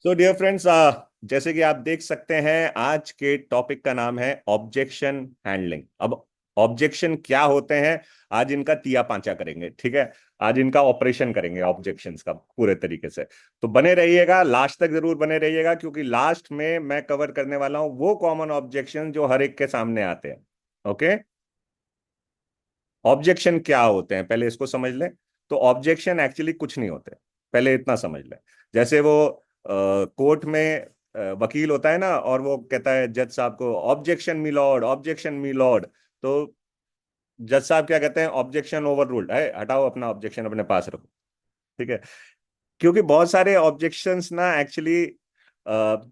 So dear friends, जैसे कि आप देख सकते हैं आज के टॉपिक का नाम है ऑब्जेक्शन हैंडलिंग। अब ऑब्जेक्शन क्या होते हैं, आज इनका तिया पांचा करेंगे। ठीक है, आज इनका ऑपरेशन करेंगे ऑब्जेक्शंस का पूरे तरीके से। तो बने रहिएगा, लास्ट तक जरूर बने रहिएगा, क्योंकि लास्ट में मैं कवर करने वाला हूं वो कॉमन ऑब्जेक्शन जो हर एक के सामने आते हैं। ओके, ऑब्जेक्शन क्या होते हैं पहले इसको समझ लें। तो ऑब्जेक्शन एक्चुअली कुछ नहीं होते, पहले इतना समझ लें। जैसे वो कोर्ट में वकील होता है ना, और वो कहता है जज साहब को, objection my Lord, objection my Lord. तो जज साहब क्या कहते हैं, ऑब्जेक्शन ओवर रूल्ड है, हटाओ अपना ऑब्जेक्शन अपने पास रखो। ठीक है, क्योंकि बहुत सारे ऑब्जेक्शंस ना एक्चुअली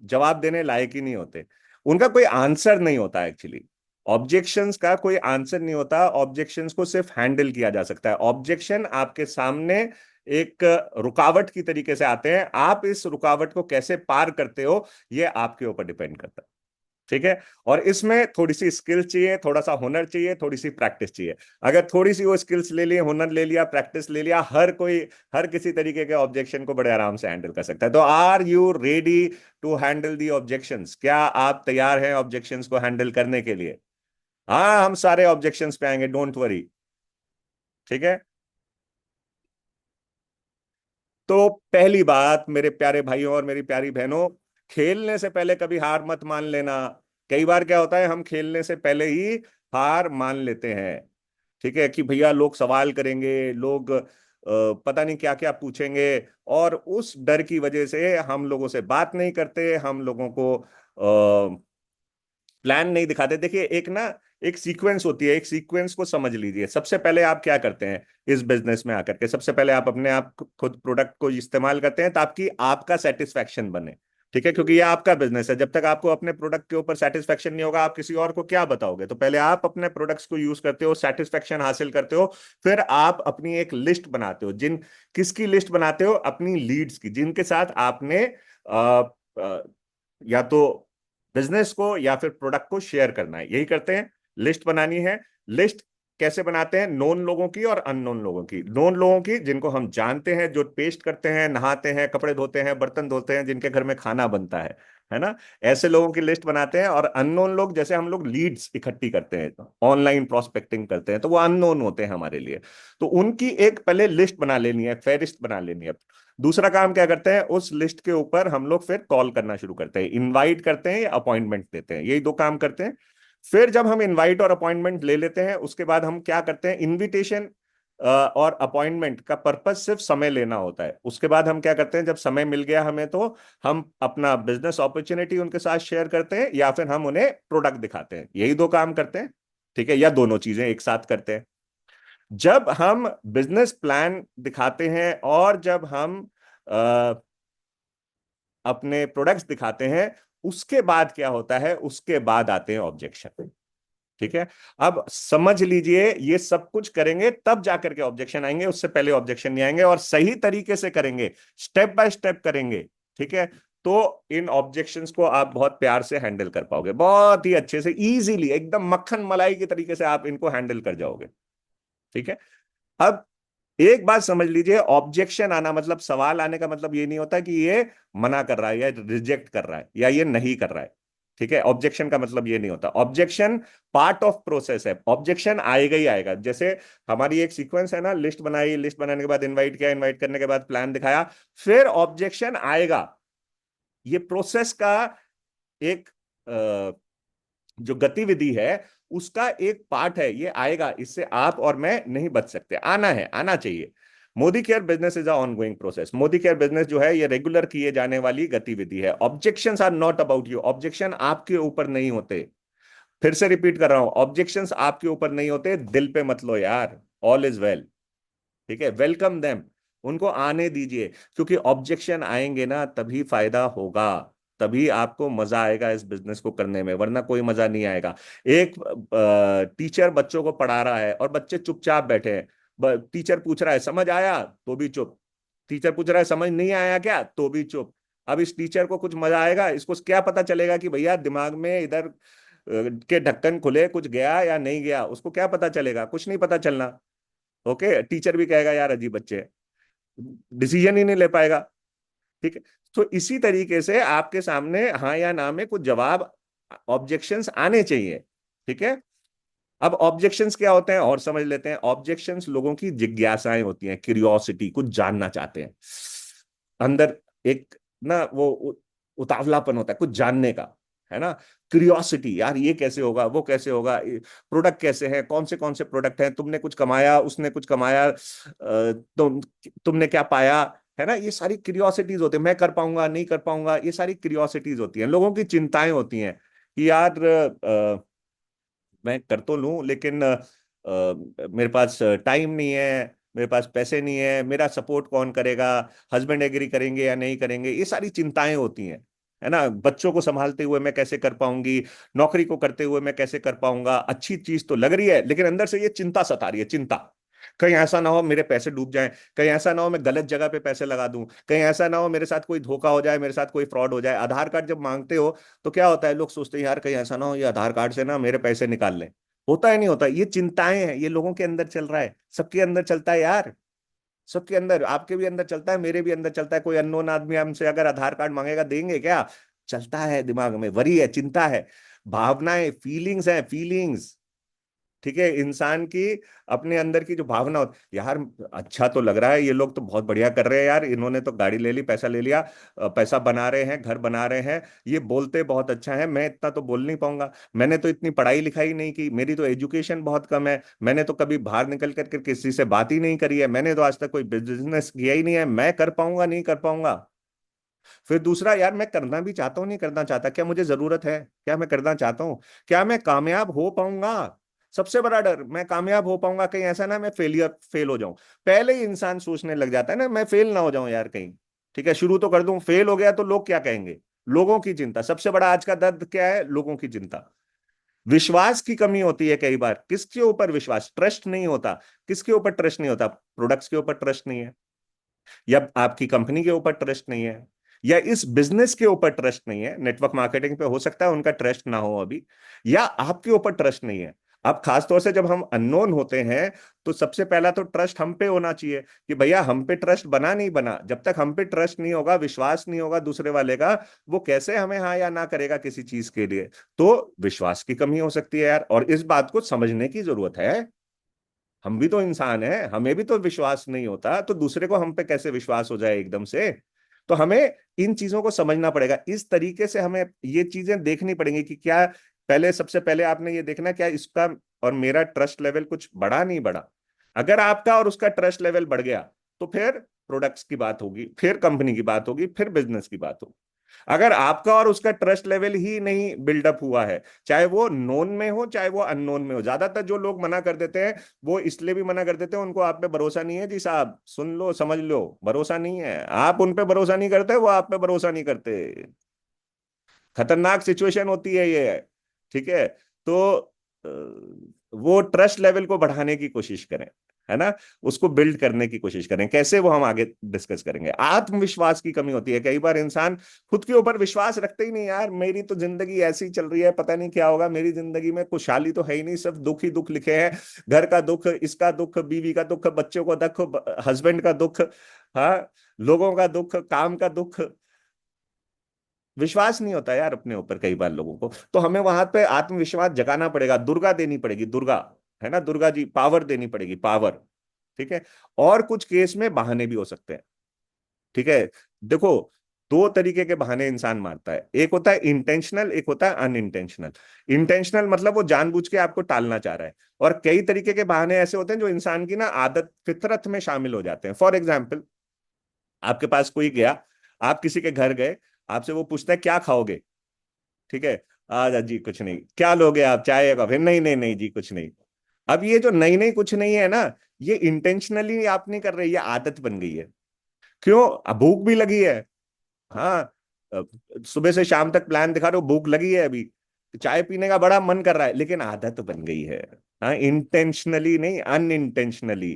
जवाब देने लायक ही नहीं होते, उनका कोई आंसर नहीं होता एक्चुअली। ऑब्जेक्शंस का कोई आंसर नहीं होता, ऑब्जेक्शंस को सिर्फ हैंडल किया जा सकता है। ऑब्जेक्शन आपके सामने एक रुकावट की तरीके से आते हैं, आप इस रुकावट को कैसे पार करते हो ये आपके ऊपर डिपेंड करता है। ठीक है, और इसमें थोड़ी सी स्किल चाहिए, थोड़ा सा हुनर चाहिए, थोड़ी सी प्रैक्टिस चाहिए। अगर थोड़ी सी वो स्किल्स ले लिए, हुनर ले लिया, प्रैक्टिस ले लिया, हर कोई हर किसी तरीके के ऑब्जेक्शन को बड़े आराम से हैंडल कर सकता है। तो are you ready to handle the objections? क्या आप तैयार हैं ऑब्जेक्शंस को हैंडल करने के लिए? हाँ, हम सारे ऑब्जेक्शंस पे आएंगे, डोंट वरी। ठीक है, तो पहली बात मेरे प्यारे भाइयों और मेरी प्यारी बहनों, खेलने से पहले कभी हार मत मान लेना। कई बार क्या होता है, हम खेलने से पहले ही हार मान लेते हैं। ठीक है, कि भैया लोग सवाल करेंगे, लोग पता नहीं क्या क्या पूछेंगे, और उस डर की वजह से हम लोगों से बात नहीं करते, हम लोगों को प्लान नहीं दिखाते। देखिए, एक ना एक सीक्वेंस होती है, एक सीक्वेंस को समझ लीजिए। सबसे पहले आप क्या करते हैं इस बिजनेस में आकर के, सबसे पहले आप अपने आप खुद प्रोडक्ट को इस्तेमाल करते हैं ताकि आपका सेटिस्फैक्शन बने। ठीक है, क्योंकि ये आपका बिजनेस है। जब तक आपको अपने प्रोडक्ट के ऊपर सेटिस्फैक्शन नहीं होगा, आप किसी और को क्या बताओगे? तो पहले आप अपने प्रोडक्ट्स को यूज करते हो, सेटिस्फैक्शन हासिल करते हो, फिर आप अपनी एक लिस्ट बनाते हो। किसकी लिस्ट बनाते हो? अपनी लीड्स की, जिनके साथ आपने या तो बिजनेस को या फिर प्रोडक्ट को शेयर करना है, यही करते हैं, लिस्ट बनानी है। लिस्ट कैसे बनाते हैं? नोन लोगों की और अननोन लोगों की। नोन लोगों की जिनको हम जानते हैं, जो पेस्ट करते हैं, नहाते हैं, कपड़े धोते हैं, बर्तन धोते हैं, जिनके घर में खाना बनता है ना, ऐसे लोगों की लिस्ट बनाते हैं। और अननोन लोग, जैसे हम लोग लीड्स इकट्ठी करते हैं, ऑनलाइन प्रोस्पेक्टिंग करते हैं, तो वो अननोन होते हैं हमारे लिए। तो उनकी एक पहले लिस्ट बना लेनी है, फेरिस्त बना लेनी है। दूसरा काम क्या करते हैं, उस लिस्ट के ऊपर हम लोग फिर कॉल करना शुरू करते हैं, इनवाइट करते हैं या अपॉइंटमेंट देते हैं, यही दो काम करते हैं। फिर जब हम इनवाइट और अपॉइंटमेंट ले लेते हैं, उसके बाद हम क्या करते हैं, इनविटेशन और अपॉइंटमेंट का पर्पस सिर्फ समय लेना होता है। उसके बाद हम क्या करते हैं, जब समय मिल गया हमें, तो हम अपना बिजनेस अपॉर्चुनिटी उनके साथ शेयर करते हैं या फिर हम उन्हें प्रोडक्ट दिखाते हैं, यही दो काम करते हैं। ठीक है, या दोनों चीजें एक साथ करते हैं। जब हम बिजनेस प्लान दिखाते हैं और जब हम अपने प्रोडक्ट्स दिखाते हैं, उसके बाद क्या होता है, उसके बाद आते हैं ऑब्जेक्शन। ठीक है, अब समझ लीजिए, ये सब कुछ करेंगे तब जाकर के ऑब्जेक्शन आएंगे, उससे पहले ऑब्जेक्शन नहीं आएंगे, और सही तरीके से करेंगे, स्टेप बाय स्टेप करेंगे। ठीक है, तो इन ऑब्जेक्शंस को आप बहुत प्यार से हैंडल कर पाओगे, बहुत ही अच्छे से, इजीली, एकदम मक्खन मलाई के तरीके से आप इनको हैंडल कर जाओगे। ठीक है, अब एक बात समझ लीजिए, ऑब्जेक्शन आना मतलब, सवाल आने का मतलब ये नहीं होता कि ये मना कर रहा है या रिजेक्ट कर रहा है या ये नहीं कर रहा है। ठीक है, ऑब्जेक्शन का मतलब ये नहीं होता। ऑब्जेक्शन पार्ट ऑफ प्रोसेस है, ऑब्जेक्शन आएगा ही आएगा। जैसे हमारी एक सीक्वेंस है ना, लिस्ट बनाई, लिस्ट बनाने के बाद इनवाइट किया, इनवाइट करने के बाद प्लान दिखाया, फिर ऑब्जेक्शन आएगा। ये प्रोसेस का एक जो गतिविधि है, उसका एक पार्ट है, ये आएगा, इससे आप और मैं नहीं बच सकते, आना है, आना चाहिए। Modi care business is a ongoing process. Modi care business जो है, ये रेगुलर किए जाने वाली गतिविधि है। Objections are not about you, objection आपके ऊपर नहीं होते। फिर से रिपीट कर रहा हूं, ऑब्जेक्शंस आपके ऊपर नहीं होते, दिल पे मत लो यार, ऑल इज वेल। ठीक है, वेलकम देम, उनको आने दीजिए, क्योंकि ऑब्जेक्शन आएंगे ना तभी फायदा होगा, तभी आपको मजा आएगा इस बिजनेस को करने में, वरना कोई मजा नहीं आएगा। एक टीचर बच्चों को पढ़ा रहा है और बच्चे चुपचाप बैठे हैं, टीचर पूछ रहा है समझ आया, तो भी चुप। टीचर पूछ रहा है समझ नहीं आया क्या, तो भी चुप। अब इस टीचर को कुछ मजा आएगा? इसको क्या पता चलेगा कि भैया दिमाग में इधर के ढक्कन खुले, कुछ गया या नहीं गया? उसको क्या पता चलेगा? कुछ नहीं पता चलना। ओके, टीचर भी कहेगा यार अजीब बच्चे, डिसीजन ही नहीं ले पाएगा। ठीक है। तो इसी तरीके से आपके सामने हाँ या ना में कुछ जवाब, ऑब्जेक्शंस आने चाहिए। ठीक है। अब ऑब्जेक्शंस क्या होते हैं और समझ लेते हैं। ऑब्जेक्शंस लोगों की जिज्ञासाएं होती हैं, क्यूरियोसिटी, कुछ जानना चाहते हैं अंदर, एक ना वो उतावलापन होता है कुछ जानने का, है ना। क्यूरियोसिटी, यार ये कैसे होगा, वो कैसे होगा, प्रोडक्ट कैसे है, कौन से प्रोडक्ट हैं, तुमने कुछ कमाया, उसने कुछ कमाया, तुमने क्या पाया, है ना। ये सारी क्यूरियोसिटीज होती है। मैं कर पाऊंगा नहीं कर पाऊंगा, ये सारी क्यूरियोसिटीज होती हैं, लोगों की चिंताएं होती हैं कि यार मैं कर तो लूं लेकिन मेरे पास टाइम नहीं है, मेरे पास पैसे नहीं है, मेरा सपोर्ट कौन करेगा, हस्बैंड एग्री करेंगे या नहीं करेंगे, ये सारी चिंताएं होती हैं, है ना। बच्चों को संभालते हुए मैं कैसे कर पाऊंगी, नौकरी को करते हुए मैं कैसे कर पाऊंगा। अच्छी चीज तो लग रही है लेकिन अंदर से ये चिंता सता रही है, चिंता। कहीं ऐसा ना हो मेरे पैसे डूब जाएं, कहीं ऐसा ना हो मैं गलत जगह पे पैसे लगा दूं, कहीं ऐसा ना हो मेरे साथ कोई धोखा हो जाए, मेरे साथ कोई फ्रॉड हो जाए। आधार कार्ड जब मांगते हो तो क्या होता है, लोग सोचते हैं यार कहीं ऐसा ना हो ये आधार कार्ड से ना मेरे पैसे निकाल लें। होता है नहीं होता, ये चिंताएं हैं, ये लोगों के अंदर चल रहा है, सबके अंदर चलता है यार। सबके अंदर, आपके भी अंदर चलता है, मेरे भी अंदर चलता है। कोई अननोन आदमी हमसे अगर आधार कार्ड मांगेगा, देंगे क्या? चलता है दिमाग में, वरी है, चिंता है, भावनाएं, फीलिंग्स हैं, फीलिंग्स। ठीक है, इंसान की अपने अंदर की जो भावना होती, यार अच्छा तो लग रहा है, ये लोग तो बहुत बढ़िया कर रहे हैं यार, इन्होंने तो गाड़ी ले ली, पैसा ले लिया, पैसा बना रहे हैं, घर बना रहे हैं, ये बोलते बहुत अच्छा है, मैं इतना तो बोल नहीं पाऊंगा, मैंने तो इतनी पढ़ाई लिखाई नहीं की, मेरी तो एजुकेशन बहुत कम है, मैंने तो कभी बाहर निकल करके किसी से बात ही नहीं करी है, मैंने तो आज तक कोई बिजनेस किया ही नहीं है, मैं कर पाऊंगा नहीं कर पाऊंगा। फिर दूसरा, यार मैं करना भी चाहता हूँ नहीं करना चाहता, क्या मुझे जरूरत है, क्या मैं करना चाहता हूँ, क्या मैं कामयाब हो पाऊंगा। सबसे बड़ा डर, मैं कामयाब हो पाऊंगा, कहीं ऐसा ना मैं फेल हो जाऊं। पहले ही इंसान सोचने लग जाता है ना, मैं फेल ना हो जाऊं यार कहीं। ठीक है, शुरू तो कर दूं, फेल हो गया तो लोग क्या कहेंगे। लोगों की चिंता सबसे बड़ा आज का दर्द क्या है, लोगों की चिंता। विश्वास की कमी होती है कई बार, किसके ऊपर विश्वास, ट्रस्ट नहीं होता। किसके ऊपर ट्रस्ट नहीं होता, प्रोडक्ट्स के ऊपर ट्रस्ट नहीं है, या आपकी कंपनी के ऊपर ट्रस्ट नहीं है, या इस बिजनेस के ऊपर ट्रस्ट नहीं है। नेटवर्क मार्केटिंग पे हो सकता है उनका ट्रस्ट ना हो अभी, या आपके ऊपर ट्रस्ट नहीं है। अब खासतौर से जब हम अननोन होते हैं तो सबसे पहला तो ट्रस्ट हम पे होना चाहिए कि भैया हम पे ट्रस्ट बना नहीं बना। जब तक हम पे ट्रस्ट नहीं होगा, विश्वास नहीं होगा दूसरे वाले का, वो कैसे हमें हाँ या ना करेगा किसी चीज के लिए। तो विश्वास की कमी हो सकती है यार, और इस बात को समझने की जरूरत है। हम भी तो इंसान हैं, हमें भी तो विश्वास नहीं होता, तो दूसरे को हम पे कैसे विश्वास हो जाए एकदम से। तो हमें इन चीजों को समझना पड़ेगा, इस तरीके से हमें ये चीजें देखनी पड़ेंगी कि क्या, पहले सबसे पहले आपने ये देखना क्या इसका और मेरा ट्रस्ट लेवल कुछ बढ़ा नहीं बढ़ा। अगर आपका और उसका ट्रस्ट लेवल बढ़ गया तो फिर प्रोडक्ट्स की बात होगी, फिर कंपनी की बात होगी, फिर बिजनेस की बात होगी। अगर आपका और उसका ट्रस्ट लेवल ही नहीं बिल्डअप हुआ है, चाहे वो नोन में हो चाहे वो अननोन में हो, ज्यादातर जो लोग मना कर देते हैं वो इसलिए भी मना कर देते हैं, उनको आप पे भरोसा नहीं है जी साहब, सुन लो समझ लो, भरोसा नहीं है, आप उन पे भरोसा नहीं करते, वो आप पे भरोसा नहीं करते। खतरनाक सिचुएशन होती है ये। ठीक है, तो वो ट्रस्ट लेवल को बढ़ाने की कोशिश करें, है ना, उसको बिल्ड करने की कोशिश करें। कैसे, वो हम आगे डिस्कस करेंगे। आत्मविश्वास की कमी होती है, कई बार इंसान खुद के ऊपर विश्वास रखते ही नहीं, यार मेरी तो जिंदगी ऐसी चल रही है, पता नहीं क्या होगा, मेरी जिंदगी में खुशहाली तो है ही नहीं, सिर्फ दुख ही दुख लिखे हैं। घर का दुख, इसका दुख, बीवी का दुख, बच्चों का दुख, हस्बैंड का दुख, हाँ, लोगों का दुख, काम का दुख। विश्वास नहीं होता यार अपने ऊपर कई बार लोगों को, तो हमें वहां पे आत्मविश्वास जगाना पड़ेगा, दुर्गा देनी पड़ेगी, दुर्गा, है ना, दुर्गा जी, पावर देनी पड़ेगी, पावर। ठीक है। और कुछ केस में बहाने भी हो सकते हैं। ठीक है, देखो, दो तरीके के बहाने इंसान मारता है, एक होता है इंटेंशनल, एक होता है अनइंटेंशनल। इंटेंशनल मतलब वो जानबूझ के आपको टालना चाह रहा है, और कई तरीके के बहाने ऐसे होते हैं जो इंसान की ना आदत, फितरत में शामिल हो जाते हैं। फॉर एग्जाम्पल, आपके पास कोई गया, आप किसी के घर गए, आपसे वो पूछता है क्या खाओगे। ठीक है, आज जी कुछ नहीं, क्या लोगे आप, चाय या कॉफी, नहीं नहीं नहीं जी कुछ नहीं। अब ये जो नहीं नहीं कुछ नहीं है ना, ये इंटेंशनली आप नहीं कर रहे, ये आदत बन गई है। क्यों, अब भूख भी लगी है। हाँ, सुबह से शाम तक प्लान दिखा रहे हो, भूख लगी है अभी, चाय पीने का बड़ा मन कर रहा है, लेकिन आदत बन गई है। हाँ, इंटेंशनली नहीं, अनइंटेंशनली।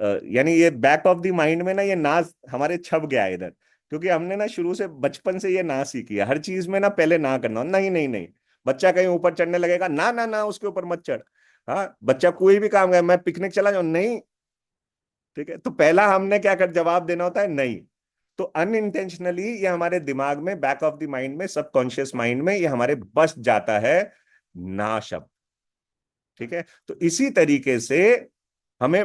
यानी ये बैक ऑफ द माइंड में ना ये ना हमारे छप गया है इधर, क्योंकि हमने ना शुरू से बचपन से ये ना सीखी है, हर चीज में ना पहले ना करना, नहीं नहीं नहीं। बच्चा कहीं ऊपर चढ़ने लगेगा, ना ना ना उसके ऊपर मत चढ़। हाँ, बच्चा कोई भी काम करे, मैं पिकनिक चला जाऊं, नहीं। ठीक है, तो पहला हमने क्या कर जवाब देना होता है, नहीं। तो अनइंटेंशनली ये हमारे दिमाग में, बैक ऑफ द माइंड में, सबकॉन्शियस माइंड में ये हमारे बस जाता है ना शब्द। ठीक है, तो इसी तरीके से हमें,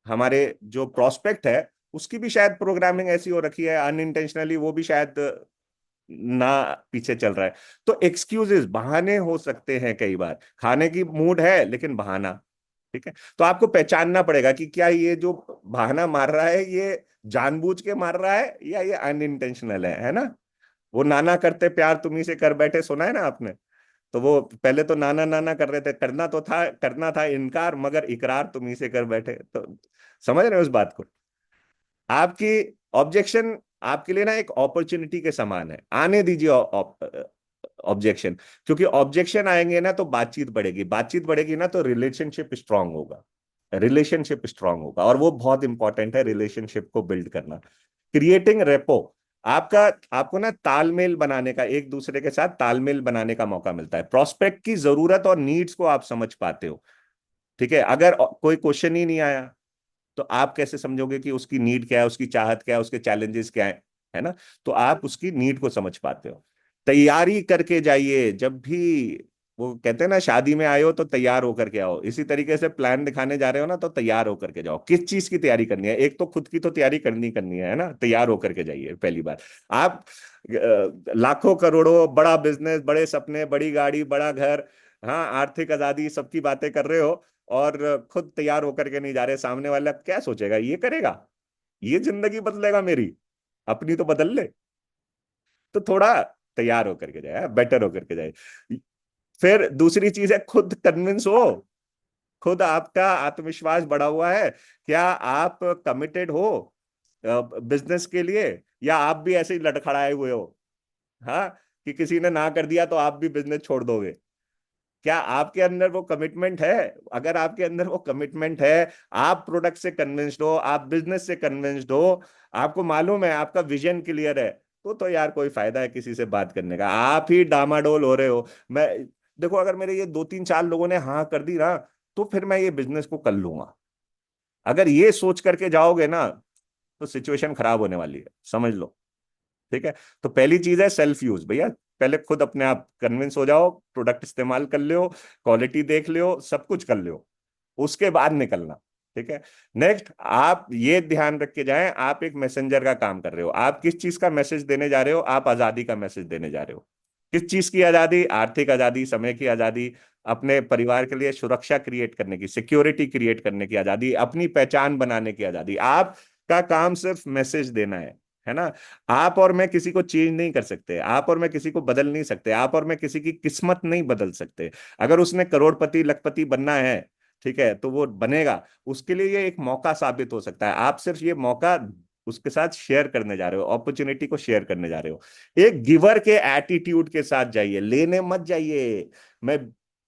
हमारे जो प्रोस्पेक्ट है उसकी भी शायद प्रोग्रामिंग ऐसी हो रखी है अनइंटेंशनली, वो भी शायद ना पीछे चल रहा है। तो एक्सक्यूजेस, बहाने हो सकते हैं कई बार, खाने की मूड है लेकिन बहाना। ठीक है, तो आपको पहचानना पड़ेगा कि क्या ये जो बहाना मार रहा है ये जानबूझ के मार रहा है या ये अनइंटेंशनल है ना। वो नाना करते प्यार तुम्ही से कर बैठे, सुना है ना आपने। तो वो पहले तो नाना नाना कर रहे थे, करना था इनकार, मगर इकरार तुम्ही से कर बैठे। तो समझ रहे हो उस बात को। आपकी ऑब्जेक्शन आपके लिए ना एक अपॉर्चुनिटी के समान है, आने दीजिए ऑब्जेक्शन। क्योंकि ऑब्जेक्शन आएंगे ना तो बातचीत बढ़ेगी, बातचीत बढ़ेगी ना तो रिलेशनशिप स्ट्रांग होगा, रिलेशनशिप स्ट्रांग होगा। और वो बहुत इंपॉर्टेंट है रिलेशनशिप को बिल्ड करना, क्रिएटिंग रेपो। आपका, आपको ना तालमेल बनाने का, एक दूसरे के साथ तालमेल बनाने का मौका मिलता है। प्रोस्पेक्ट की जरूरत और नीड्स को आप समझ पाते हो। ठीक है, अगर कोई क्वेश्चन ही नहीं आया तो आप कैसे समझोगे कि उसकी नीड क्या है, उसकी चाहत क्या है, उसके चैलेंजेस क्या है ना। तो आप उसकी नीड को समझ पाते हो। तैयारी करके जाइए जब भी, वो कहते हैं ना शादी में आए हो तो तैयार होकर के आओ, इसी तरीके से प्लान दिखाने जा रहे हो ना तो तैयार होकर के जाओ। किस चीज की तैयारी करनी है, एक तो खुद की तो तैयारी करनी है ना, तैयार होकर के जाइए पहली बार। आप लाखों करोड़ों, बड़ा बिजनेस, बड़े सपने, बड़ी गाड़ी, बड़ा घर, हाँ आर्थिक आजादी, सबकी बातें कर रहे हो और खुद तैयार होकर के नहीं जा रहे, सामने वाला क्या सोचेगा, ये करेगा, ये जिंदगी बदलेगा मेरी, अपनी तो बदल ले। तो थोड़ा तैयार होकर के जाए, बेटर होकर के जाए। फिर दूसरी चीज है, खुद कन्विंस हो, खुद आपका आत्मविश्वास बढ़ा हुआ है क्या, आप कमिटेड हो बिजनेस के लिए, या आप भी ऐसे ही लड़खड़ाए हुए हो, हाँ, कि किसी ने ना कर दिया तो आप भी बिजनेस छोड़ दोगे। क्या आपके अंदर वो कमिटमेंट है? अगर आपके अंदर वो कमिटमेंट है, आप प्रोडक्ट से कन्विंस्ड हो, आप बिजनेस से कन्विंस्ड हो, आपको मालूम है, आपका विजन क्लियर है, तो यार कोई फायदा है किसी से बात करने का। आप ही डामाडोल हो रहे हो। मैं, देखो अगर मेरे ये दो तीन चार लोगों ने हाँ कर दी ना, तो फिर मैं ये बिजनेस को कर लूंगा। अगर ये सोच करके जाओगे ना तो सिचुएशन खराब होने वाली है, समझ लो। ठीक है, तो पहली चीज है सेल्फ यूज भैया। पहले खुद अपने आप कन्विंस हो जाओ, प्रोडक्ट इस्तेमाल कर लियो, क्वालिटी देख लियो, सब कुछ कर लियो, उसके बाद निकलना। ठीक है, नेक्स्ट आप ये ध्यान रख के जाएं, आप एक मैसेंजर का काम कर रहे हो। आप किस चीज का मैसेज देने जा रहे हो? आप आजादी का मैसेज देने जा रहे हो। किस चीज की आजादी? आर्थिक आजादी, समय की आजादी, अपने परिवार के लिए सुरक्षा क्रिएट करने की, सिक्योरिटी क्रिएट करने की आजादी, अपनी पहचान बनाने की आजादी। आपका काम सिर्फ मैसेज देना है ना। आप और मैं किसी को चेंज नहीं कर सकते, आप और मैं किसी को बदल नहीं सकते, आप और मैं किसी की किस्मत नहीं बदल सकते। अगर उसने करोड़पति लखपति बनना है, ठीक है, तो वो बनेगा। उसके लिए ये एक मौका साबित हो सकता है, आप सिर्फ ये मौका उसके साथ शेयर करने जा रहे हो, अपॉर्चुनिटी को शेयर करने जा रहे हो। एक गिवर के एटीट्यूड के साथ जाइए, लेने मत जाइए मैं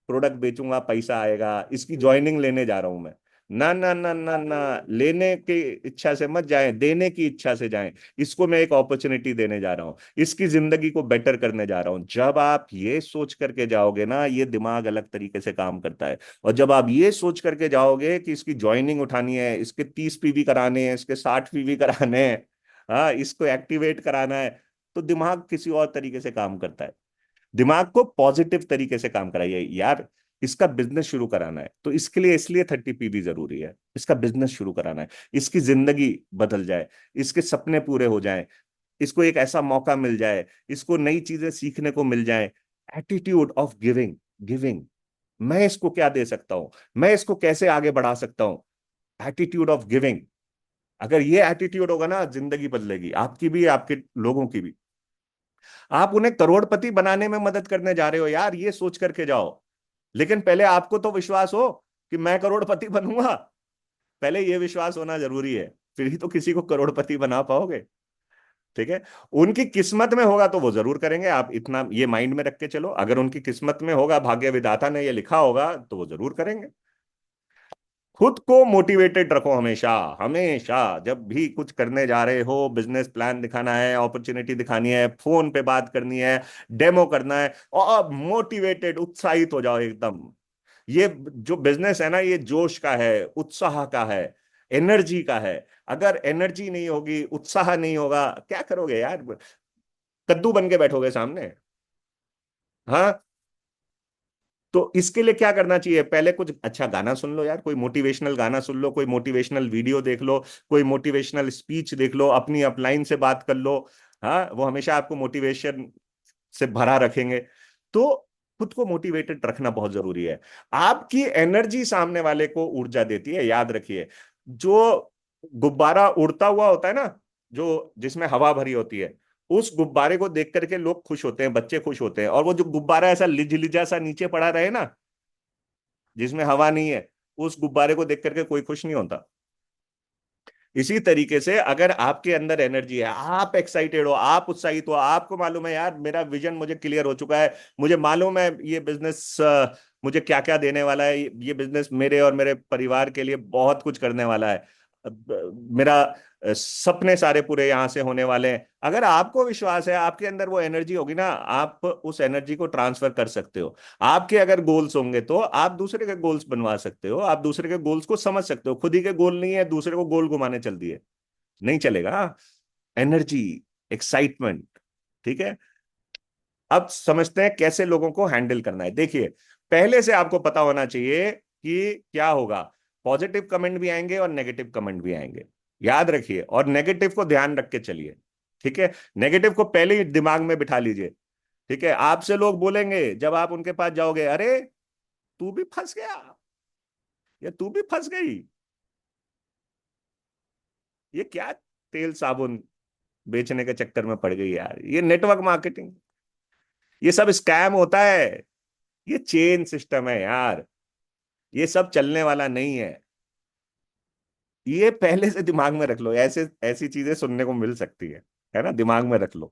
प्रोडक्ट बेचूंगा पैसा आएगा, इसकी ज्वाइनिंग लेने जा रहा हूं मैं। ना ना ना ना ना, लेने की इच्छा से मत जाएं, देने की इच्छा से जाएं। इसको मैं एक अपॉर्चुनिटी देने जा रहा हूं, इसकी जिंदगी को बेटर करने जा रहा हूं। जब आप ये सोच करके जाओगे ना, ये दिमाग अलग तरीके से काम करता है। और जब आप ये सोच करके जाओगे कि इसकी ज्वाइनिंग उठानी है, इसके 30 पीवी कराने हैं, इसके 60 पीवी कराने हैं, हाँ इसको एक्टिवेट कराना है, तो दिमाग किसी और तरीके से काम करता है। दिमाग को पॉजिटिव तरीके से काम कराइए यार। इसका बिजनेस शुरू कराना है तो इसके लिए, इसलिए 30 पीवी जरूरी है, इसका बिजनेस शुरू कराना है, इसकी जिंदगी बदल जाए, इसके सपने पूरे हो जाएं, इसको एक ऐसा मौका मिल जाए, इसको नई चीजें सीखने को मिल जाए। एटीट्यूड ऑफ गिविंग, गिविंग, मैं इसको क्या दे सकता हूं, मैं इसको कैसे आगे बढ़ा सकता हूं। एटीट्यूड ऑफ गिविंग, अगर ये एटीट्यूड होगा ना, जिंदगी बदलेगी, आपकी भी आपके लोगों की भी। आप उन्हें करोड़पति बनाने में मदद करने जा रहे हो यार, ये सोच करके जाओ। लेकिन पहले आपको तो विश्वास हो कि मैं करोड़पति बनूंगा, पहले ये विश्वास होना जरूरी है, फिर ही तो किसी को करोड़पति बना पाओगे। ठीक है, उनकी किस्मत में होगा तो वो जरूर करेंगे, आप इतना ये माइंड में रख के चलो। अगर उनकी किस्मत में होगा, भाग्य विधाता ने ये लिखा होगा, तो वो जरूर करेंगे। खुद को मोटिवेटेड रखो हमेशा, हमेशा जब भी कुछ करने जा रहे हो, बिजनेस प्लान दिखाना है, अपॉर्चुनिटी दिखानी है, फोन पे बात करनी है, डेमो करना है, और मोटिवेटेड, उत्साहित हो जाओ एकदम। ये जो बिजनेस है ना, ये जोश का है, उत्साह का है, एनर्जी का है। अगर एनर्जी नहीं होगी, उत्साह नहीं होगा, क्या करोगे यार? कद्दू बन के बैठोगे सामने। हाँ। तो इसके लिए क्या करना चाहिए? पहले कुछ अच्छा गाना सुन लो यार, कोई मोटिवेशनल गाना सुन लो, कोई मोटिवेशनल वीडियो देख लो, कोई मोटिवेशनल स्पीच देख लो, अपनी अपलाइन से बात कर लो। हाँ, वो हमेशा आपको मोटिवेशन से भरा रखेंगे। तो खुद को मोटिवेटेड रखना बहुत जरूरी है। आपकी एनर्जी सामने वाले को ऊर्जा देती है, याद रखिए। जो गुब्बारा उड़ता हुआ होता है ना, जो जिसमें हवा भरी होती है, उस गुब्बारे को देख करके लोग खुश होते हैं, बच्चे खुश होते हैं। और वो जो गुब्बारा ऐसा लिजा सा नीचे पड़ा रहे ना, जिसमें हवा नहीं है, उस गुब्बारे को देख करके कोई खुश नहीं होता। इसी तरीके से अगर आपके अंदर एनर्जी है, आप एक्साइटेड हो, आप उत्साहित हो, आपको मालूम है यार मेरा विजन मुझे क्लियर हो चुका है, मुझे मालूम है ये बिजनेस मुझे क्या क्या देने वाला है, ये बिजनेस मेरे और मेरे परिवार के लिए बहुत कुछ करने वाला है, मेरा सपने सारे पूरे यहां से होने वाले हैं। अगर आपको विश्वास है, आपके अंदर वो एनर्जी होगी ना, आप उस एनर्जी को ट्रांसफर कर सकते हो। आपके अगर गोल्स होंगे तो आप दूसरे के गोल्स बनवा सकते हो, आप दूसरे के गोल्स को समझ सकते हो। खुद ही के गोल नहीं है, दूसरे को गोल घुमाने चल दिए, नहीं चलेगा। Energy, excitement. ठीक है। अब समझते हैं कैसे लोगों को हैंडल करना है। देखिए, पहले से आपको पता होना चाहिए कि क्या होगा। पॉजिटिव कमेंट भी आएंगे और नेगेटिव कमेंट भी आएंगे, याद रखिए। और नेगेटिव को ध्यान रख के चलिए। ठीक है। नेगेटिव को पहले ही दिमाग में बिठा लीजिए। ठीक है। आपसे लोग बोलेंगे जब आप उनके पास जाओगे, अरे तू भी फंस गया, या तू भी फंस गई, ये क्या तेल साबुन बेचने के चक्कर में पड़ गई यार, ये नेटवर्क मार्केटिंग, ये सब स्कैम होता है, ये चेन सिस्टम है यार, ये सब चलने वाला नहीं है। ये पहले से दिमाग में रख लो, ऐसे ऐसी चीजें सुनने को मिल सकती है ना, दिमाग में रख लो।